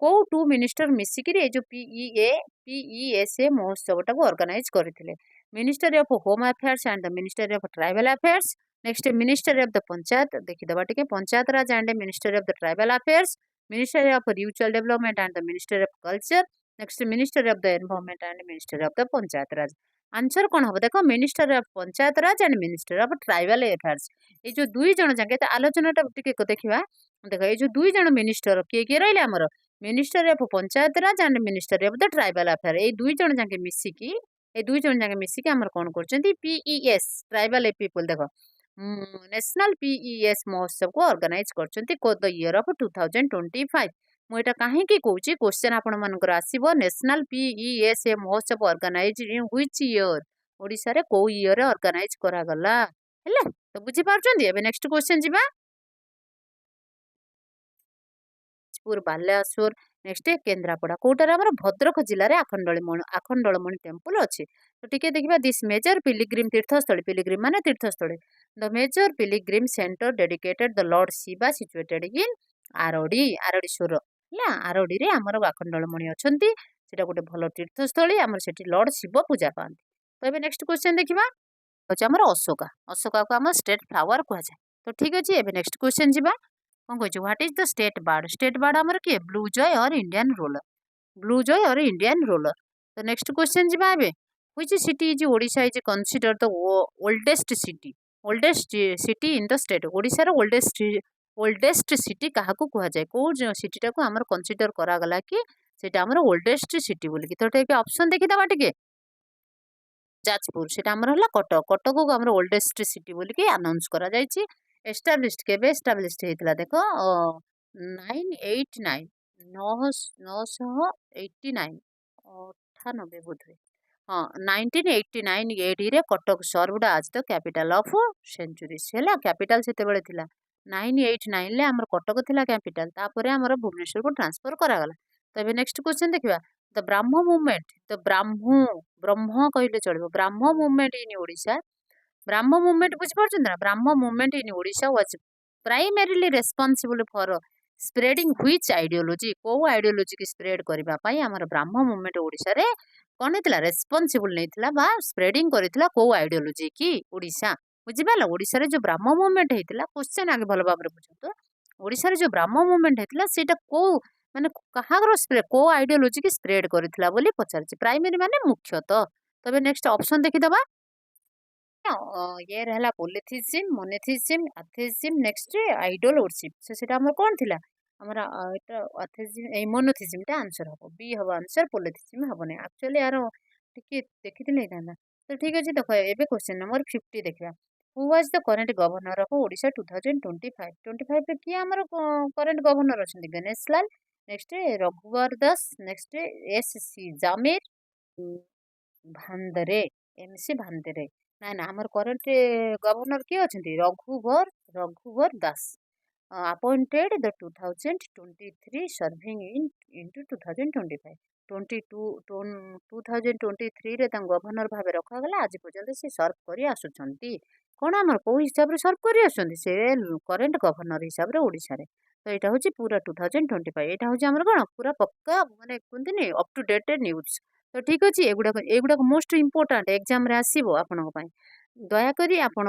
Speaker 1: କୋଉ ଟୁ ମିନିଷ୍ଟର ମିଶିକିରି ଏଇ ଯୋଉ ପିଇଏସ୍ଏ ମହୋତ୍ସବଟାକୁ ଅର୍ଗାନାଇଜ କରିଥିଲେ? Ministry of home affairs and the ministry of tribal affairs, next ministry of the Panchayat, ଦେଖିଦେବା ଟିକେ, Panchayat Raj and ministry of the tribal affairs, ministry of ରିଚୁଆଲ development and the ministry of culture, next ministry of the environment and ministry of the Panchayat Raj. Answer କ'ଣ ହବ ଦେଖ, ministry of Panchayat Raj and ministry of tribal affairs. ଏଇ ଯୋଉ ଦୁଇ ଜଣ ଯାକେ ଆଲୋଚନାଟା ଟିକେ ଦେଖିବା। ଦେଖ ଏଇ ଯୋଉ ଦୁଇ ଜଣ ମିନିଷ୍ଟର କିଏ କିଏ ରହିଲେ ଆମର, ministry of Panchayat Raj and ministry of the tribal affair. ଏଇ ଦୁଇ ଜଣ ଯାକେ ମିଶିକି ଆମର କ'ଣ କରୁଛନ୍ତି, ପିଇଏସ୍ ଟ୍ରାଇବାଲ ପିପୁଲ, ଦେଖ ନ୍ୟାସନାଲ ପିଇଏସ୍ ମହୋତ୍ସବକୁ ଅର୍ଗାନାଇଜ କରିଛନ୍ତି ଦ ଇୟର ଅଫ୍ 2025। ମୁଁ ଏଇଟା କାହିଁକି କହୁଛି, କ୍ୱେଶ୍ଚନ ଆପଣମାନଙ୍କର ଆସିବ, ନ୍ୟାସନାଲ ପିଇଏସ୍ ମହୋତ୍ସବ ଅର୍ଗାନାଇଜ ଇନ୍ ହ୍ୱିଚ୍ ଇୟର, ଓଡ଼ିଶାରେ କୋଉ ଇୟରରେ ଅର୍ଗାନାଇଜ କରାଗଲା ହେଲା। ତ ବୁଝିପାରୁଛନ୍ତି। ଏବେ ନେକ୍ସଟ କ୍ୱେଶ୍ଚନ ଯିବା, ବାଲେଶ୍ୱର, ନେକ୍ସଟ କେନ୍ଦ୍ରାପଡ଼ା, କୋଉଟାରେ ଆମର ଭଦ୍ରକ ଜିଲ୍ଲାରେ ଆଖଣ୍ଡଳମଣି ଟେମ୍ପଲ ଅଛି। ତ ଟିକେ ଦେଖିବା, ଦିସ୍ ମେଜର ପିଲିଗ୍ରିମ ତୀର୍ଥସ୍ଥଳୀ, ପିଲିଗ୍ରିମ ମାନେ ତୀର୍ଥସ୍ଥଳୀ, the major pilgrim centre dedicated the lord Shiva situated in ଆରଡିଶ୍ୱର ହେଲା। ଆରଡିରେ ଆମର ଆଖଣ୍ଡଳମଣି ଅଛନ୍ତି, ସେଟା ଗୋଟେ ଭଲ ତୀର୍ଥସ୍ଥଳୀ, ଆମର ସେଠି ଲର୍ଡ ଶିବ ପୂଜା ପାଆନ୍ତି। ତ ଏବେ ନେକ୍ସଟ କ୍ୱେଶ୍ଚନ ଦେଖିବା, ହଉଛି ଆମର ଅଶୋକାକୁ ଆମର ଷ୍ଟେଟ୍ ଫ୍ଲାୱାର କୁହାଯାଏ। ତ ଠିକ ଅଛି, ଏବେ ନେକ୍ସଟ କ୍ୱେଶ୍ଚନ ଯିବା। କ'ଣ କହିଛୁ, what is the state bird? State bird ଆମର କିଏ, blue jay or Indian roller. ତ ନେକ୍ସଟ କ୍ୱେଶ୍ଚନ ଯିବା ଏବେ, which city is Odisha is consider the oldest city in the state? ଓଡ଼ିଶାର ଓଲ୍ଡେଷ୍ଟ ସିଟି କାହାକୁ କୁହାଯାଏ? କୋଉ ସିଟିଟାକୁ ଆମର କନସିଡର କରାଗଲା କି ସେଇଟା ଆମର ଓଲ୍ଡେଷ୍ଟ ସିଟି ବୋଲିକି? ତ ଟିକେ ଅପସନ ଦେଖିଦେବା ଟିକେ, ଯାଜପୁର, ସେଟା ଆମର ହେଲା କଟକକୁ ଆମର ଓଲ୍ଡେଷ୍ଟ ସିଟି ବୋଲିକି ଆନାଉନ୍ସ କରାଯାଇଛି। ଏଷ୍ଟାବ୍ଲିଶଡ କେବେ ଏଷ୍ଟାବ୍ଲିଶଡ ହେଇଥିଲା ଦେଖ, 989 98 ବୋଧହୁଏ, ହଁ 1989 ADରେ କଟକ ସର୍ଭଡ ଆଜ୍ ଦ କ୍ୟାପିଟାଲ ଅଫ ସେଞ୍ଚୁରିଜ ହେଲା। କ୍ୟାପିଟାଲ ସେତେବେଳେ ଥିଲା 989ରେ ଆମର କଟକ ଥିଲା କ୍ୟାପିଟାଲ, ତାପରେ ଆମର ଭୁବନେଶ୍ୱରକୁ ଟ୍ରାନ୍ସଫର କରାଗଲା। ତ ଏବେ ନେକ୍ସଟ କ୍ୱେଶ୍ଚନ ଦେଖିବା, ଦ ବ୍ରାହ୍ମ ମୁଭମେଣ୍ଟ, ବ୍ରହ୍ମ କହିଲେ ଚଳିବ, Brahmo movement in Odisha, Brahmo movement ବୁଝିପାରୁଛନ୍ତି ନା, Brahmo movement in Odisha was primarily responsible for spreading which ideology? କୋଉ ଆଇଡିଓଲୋଜି କି ସ୍ପ୍ରେଡ କରିବା ପାଇଁ ଆମର ବ୍ରାହ୍ମ ମୁଭମେଣ୍ଟ ଓଡ଼ିଶାରେ କ'ଣ ନେଇଥିଲା, ରେସ୍ପନ୍ସିବୁଲ ନେଇଥିଲା ବା ସ୍ପ୍ରେଡିଂ କରିଥିଲା କୋଉ ଆଇଡିଓଲୋଜି କି? ଓଡ଼ିଶା। ବୁଝିପାରିଲ, ଓଡ଼ିଶାରେ ଯୋଉ ବ୍ରାହ୍ମ ମୁଭମେଣ୍ଟ ହେଇଥିଲା, କ୍ୱେଶ୍ଚନ ଆଗେ ଭଲ ଭାବରେ ବୁଝନ୍ତୁ, ଓଡ଼ିଶାରେ ଯୋଉ ବ୍ରାହ୍ମ ମୁଭମେଣ୍ଟ ହେଇଥିଲା ସେଇଟା କୋଉ ମାନେ କାହାର କୋଉ ଆଇଡିଓଲୋଜି କି ସ୍ପ୍ରେଡ କରିଥିଲା ବୋଲି ପଚାରିଛି, ପ୍ରାଇମେରୀ ମାନେ ମୁଖ୍ୟତଃ। ତବେ ନେକ୍ସଟ ଅପସନ ଦେଖିଦବା, ଇଏର ହେଲା ପୋଲିଥିଜିମ୍, ମୋନେଥିଜିମ୍, ଆଥେଇଜିମ୍, ନେକ୍ସଟ ଆଇଡଲ ୱର୍ସିପ। ସେଟା ଆମର କ'ଣ ଥିଲା, ଆମର ଏଟା ଆଥେଇଜିମ୍, ଏଇ ମୋନୋଥିଜିମ୍ଟା ଆନ୍ସର ହବ, ବି ହବ ଆନ୍ସର, ପୋଲିଥିଜିମ୍ ହବନି। ଆକ୍ଚୁଆଲି ଆର ଟିକେ ଦେଖିଥିଲେ ହେଇଥାନ୍ତା। ତ ଠିକ ଅଛି, ଦେଖ ଏବେ କ୍ୱେଶ୍ଚନ ନମ୍ବର 50 ଦେଖିବା, who was the current governor of Odisha 2025? କିଏ ଆମର କରେଣ୍ଟ ଗଭର୍ଣ୍ଣର ଅଛନ୍ତି, Ganesh Lal, next Raghubar Das, next SC Jamir Bhandare, MC Bhandare. ନା ଆମର କରେଣ୍ଟ ଗଭର୍ଣ୍ଣର କିଏ ଅଛନ୍ତି, Raghubar Das, appointed the 2023 serving into 2025। 2023ରେ ତାଙ୍କୁ ଗଭର୍ଣ୍ଣର ଭାବେ ରଖାଗଲା, ଆଜି ପର୍ଯ୍ୟନ୍ତ ସେ ସର୍ଭ କରି ଆସୁଛନ୍ତି। କ'ଣ ଆମର କୋଉ ହିସାବରେ ସର୍ଭ କରି ଆସୁଛନ୍ତି, ସେ କରେଣ୍ଟ ଗଭର୍ଣ୍ଣର ହିସାବରେ ଓଡ଼ିଶାରେ। ତ ଏଇଟା ହଉଛି ପୁରା 2025, ଏଇଟା ହଉଛି ଆମର କ'ଣ ପୁରା ପକ୍କା ମାନେ କୁହନ୍ତିନି ଅପ୍ ଟୁ ଡେଟ୍ ନ୍ୟୁଜ୍। ତ ଠିକ ଅଛି, ଏଗୁଡାକ ମୋଷ୍ଟ ଇମ୍ପୋର୍ଟାଣ୍ଟ ଏକ୍ଜାମରେ ଆସିବ ଆପଣଙ୍କ ପାଇଁ। ଦୟାକରି ଆପଣ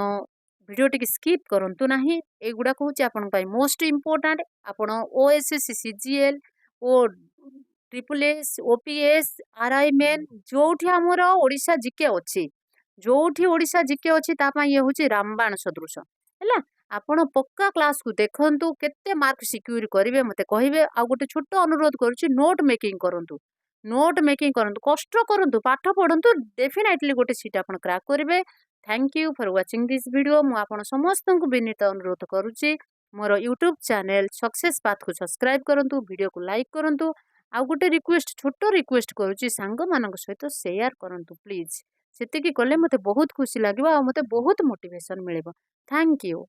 Speaker 1: भिडियो टिके स्किप करंतु नाही एगुडा कहूँ आपण मोस्ट इम्पोर्टाट आपण OSSC CGL O triple S OPS RI main जोठी आमर ओडिशा जीके अच्छी जोठी ओडिशा जीके अच्छी ये हूँ रामबाण सदृश है आपण पक्का क्लास को देखु केते मार्क सिक्यूर करेंगे मत कहे आ गोटे छोट अनुरोध करुच्ची नोट मेकिंग करूँ नोट मेकिंग करूँ कष्ट करूँ पाठ पढ़ु डेफिनेटली गोटे सीट आप क्रैक करेंगे। Thank you for watching this video मुझे समस्त को विनीत अनुरोध करुच्ची मोर यूट्यूब चैनल सक्सेस पाथ को सब्सक्राइब करूँ वीडियो को लाइक करूँ आ गोटे रिक्वेस्ट छोट रिक्वेस्ट करुच्ची सांग मान सहित शेयर करूँ प्लीज से कले मते बहुत खुशी लगे मते बहुत मोटिवेशन मिले। Thank you.